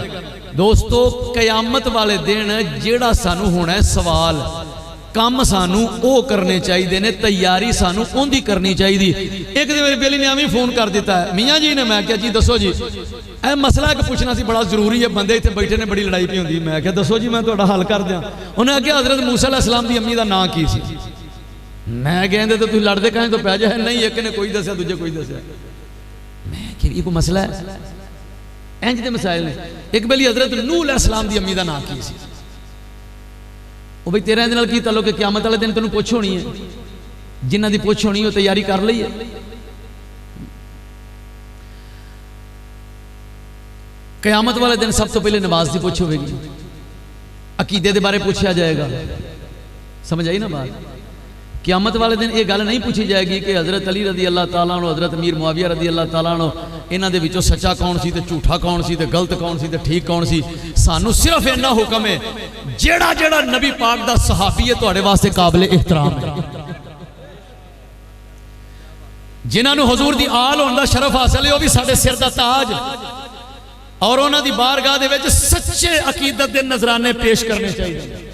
दोस्तों, क़यामत वाले दिन जेड़ा सानू होना है सवाल, काम सानू वो करने चाहिए ने, तैयारी सानू उन्दी करनी चाहिए। एक दिन मेरे बेली ने एवं फोन कर दिता है, मियाँ जी ने, मैं क्या जी दसो जी ए मसला एक पूछना सी, बड़ा जरूरी है, बंदे इतने बैठे ने, बड़ी लड़ाई पी होंगी। मैं क्या दसो जी मैं तुहाडा हल कर दियां। उन्हें आख्या हजरत मूसा अलैहिस्सलाम की अम्मी का नाम की सी? मैं कहते तो तुम लड़ते कहें तो पै जाए, नहीं एक ने कोई दसिया दूजे कोई दसिया। मैं क्या ये कोई मसला है? इंज दे मसाइल ने। एक बेली हजरत नूह अलैहिस्सलाम की अम्मी का नाम की सी? वो भाई तेरा इहदे नाल की ताल्लुक है? क़यामत वाले दिन तेनू पुछ होनी है, जिन्हां दी पुछ होनी वो तैयारी कर ली है। क़यामत वाले दिन सब तो पहले नमाज की पुछ होगी, अकीदे के बारे पूछा जाएगा। समझ आई ना बात? क़यामत वाले दिन ये गल नहीं पूछी जाएगी कि हज़रत अली रज़ी अल्लाह ताला अन्हु, हज़रत अमीर मुआविया रज़ी अल्लाह ताला अन्हु, इन्हां दे विचों सच्चा कौन सी ते झूठा कौन सी ते गलत कौन सी ते ठीक कौन सी। सानू सिर्फ इन्ना हुक्म है, जेड़ा जेड़ा नबी पाक दा सहाबी है तुहाडे वास्ते काबिल एहतराम है, जिन्हां नू हुजूर दी आल होने दा शरफ हासिल है, वो भी साडे सिर दा ताज, और उन्हां दी बारगाह दे विच सच्चे अकीदत दे नजराने पेश करने चाहिए।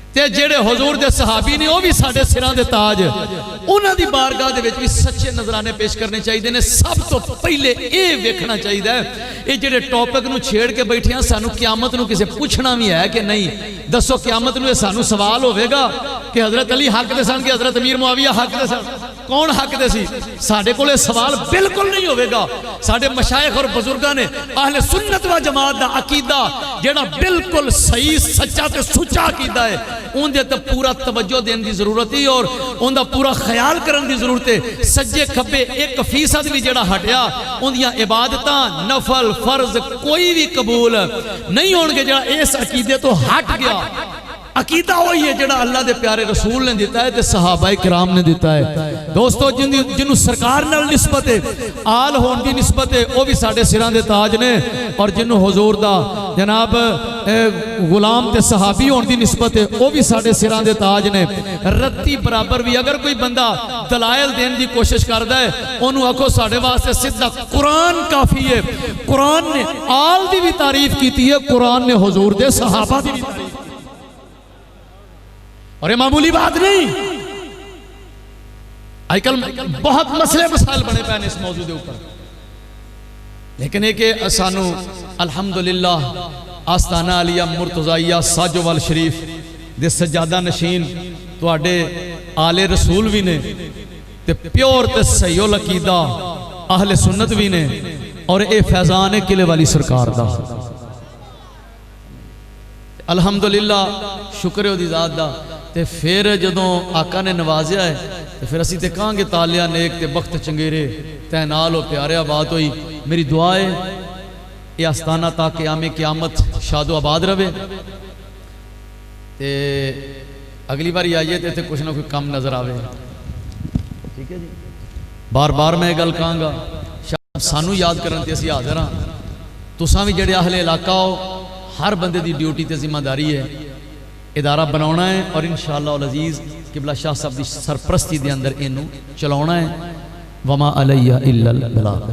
ते जेड़े हुजूर दे सहाबी ने वो भी साडे सिरां दे ताज, उन्हां दी बारगाह दे विच भी सच्चे नजराने पेश करने चाहिए ने। सब तो पहले ये वेखना चाहिए ये जेड़े टॉपिक नू छेड़ के बैठे हैं, सानू क़यामत नू किसे पूछना भी है कि नहीं? दसो क़यामत नू सानू सवाल होवेगा कि हजरत अली हक दे सन कि हजरत अमीर मुआविया हक दे सन? कौन हक दे सी? साडे कोल सवाल बिल्कुल नहीं होवेगा। साडे मशाइख और बुजुर्गां ने अहले सुन्नत व जमात दा अकीदा जेड़ा बिल्कुल सही सच्चा ते सुच्चा अकीदा है, उनदे ते पूरा तवज्जो देने की जरूरत है और उनका पूरा ख्याल करने की जरूरत है। सज्जे खब्बे 1% भी जेड़ा हटिया, उनदियां इबादतां नफल फर्ज कोई भी कबूल नहीं होणगे जेड़ा इस अकीदे तो हट गया। अकीदा वही है जेड़ा अल्लाह के प्यारे रसूल ने दिता है ते सहाबाए किराम ने दिता है। दोस्तों जिन्होंने सरकार नाल निस्बत है, आल होने की निस्बत है, वह भी साडे सिरां दे ताज ने, और जिन्होंने हुजूर दा जनाब गुलाम ते सहाबी होने की निस्बत है, वह भी साडे सिरां दे ताज ने। रत्ती बराबर भी अगर कोई बंदा दलाइल देने की कोशिश करता है, उन्होंने आखो साडे वास्ते सीधा कुरान काफ़ी है। कुरान ने आल की भी तारीफ की है, कुरान ने हुजूर दे सहाबा की भी तारीफ, और ये मामूली बात नहीं। आजकल बहुत मसले मसाइल बने पे इस मौजू के ऊपर, लेकिन एक सानू अल्हम्दुलिल्लाह आस्ताना आलिया मुर्तज़ाइया साजोवाल शरीफ दे सजादा नशीन तुहाडे आले रसूल भी ने, ते प्योर ते सही अकीदा अहले सुन्नत भी ने, और ये फैजान किले वाली सरकार दा अल्हम्दुलिल्लाह शुक्र है उहदी ज़ात दा। ते फिर जदों आका ने नवाजिया है तो फिर असी तो कहांगे तालिया नेक ते बख्त चंगेरे तै नाल हो प्यारिया बात हुई। मेरी दुआ है ये आस्थाना ताकि आमे क्यामत शादो आबाद रहे। ते अगली बार आइए तो इतने कुछ ना कोई कम नज़र आवे। ठीक है जी, बार बार मैं गल कहांगा सानू याद करन ते असीं हाज़र हाँ। तुसां भी जिहड़े अहले इलाका हो, हर बंदे की ड्यूटी ते जिम्मेदारी है इदारा बनाना है और इंशाअल्लाह अल अज़ीज़ किबला शाह साहब की सरपरस्ती के अंदर इनू चलाना है। वमा अलैया इल्लल बलाग।